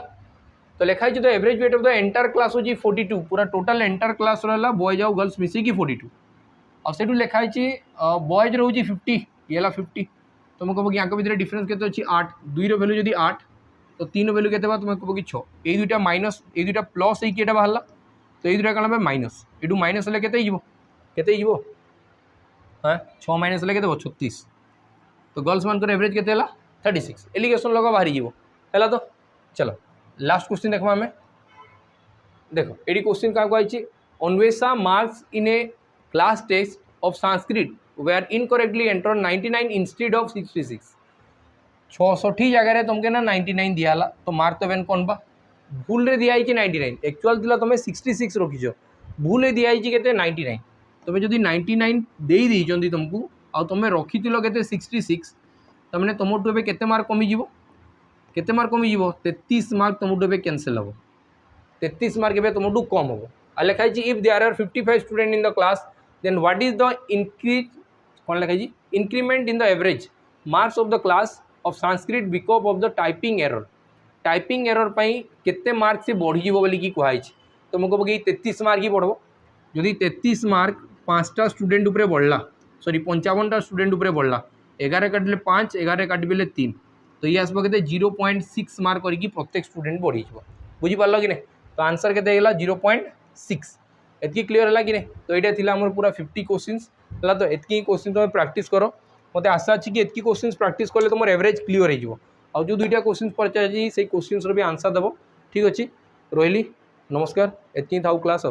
तो लिखाई तो average weight of the entire class हो 42 पूरा टोटल एंटायर क्लास रहा बॉयज आउ गर्ल्स मिसिकी 42 और से लिखाई बॉयज रोचे 50 ये 50 तुम कह कि यहाँ भितर डिफरेन्स के अच्छी 8 2 रैल्यू जब 8 तो 3 वैल्यू के तुम कह कि 6 ये दुटा माइनस ये दुटा प्लस ये बाहर तो ये दुटा कौन माइनस यू माइनस हेल्ले के हाँ 6 माइनस हेल्ले के 36 तो गर्ल्स मान एवरेज के 36 एलिगेशन लगा बाहरी है तो चलो लास्ट क्वेश्चन देखो आम देखो ये क्वेश्चन क्या कही अन्वेषा marks in a class test of Sanskrit were incorrectly enter 99 instead of 66 66 जगह तुमके ना 99 दियाला तो मार्क तो कौन बा भूल रे दिया 99 एक्चुअल दिला तुम 66 रखीच भूल दिखाई के 99 तुम जो 99 दे दी तुमको आ तुम रखी के 66 तमें तुमठू ए के मार्क कमिज केते मार्क कमिज 33 मार्क तुमठू ए कैंसल हम 33 मार्क ए तुमठू कम हम आ लिखाई if there are 55 student in the class then what is the increase कौन लिखाई increment in the average marks of the class of Sanskrit because of the typing error केते मार्क से बढ़ीज बोली कहुई तो मुझे कह 33 मार्क ही बढ़ो जदि 33 मार्क 5टा स्टूडेंट उपरे बढ़ला सॉरी 55टा स्टूडेंट उपरे बढ़ला 11 काटिले 5 11 काटिले 3 तो ये आसपा के 0.6 मार्क करके प्रत्येक स्टूडेंट बढ़ी बुझीपार कि नहीं तो आंसर के 0.6 एतकी क्लीयर है कि नहीं तो ये आम पूरा 50 क्वेश्चंस है तो एतकी क्वेश्चन तुम प्रैक्टिस कर मत आशा अच्छी कि एतकी क्वेश्चंस प्रैक्टिस कले तुम एवरेज क्लीयर हो जो 2टा क्वेश्चन पचार से क्वेश्चंस भी आंसर देव ठीक अच्छे रही नमस्कार एतकी था क्लास।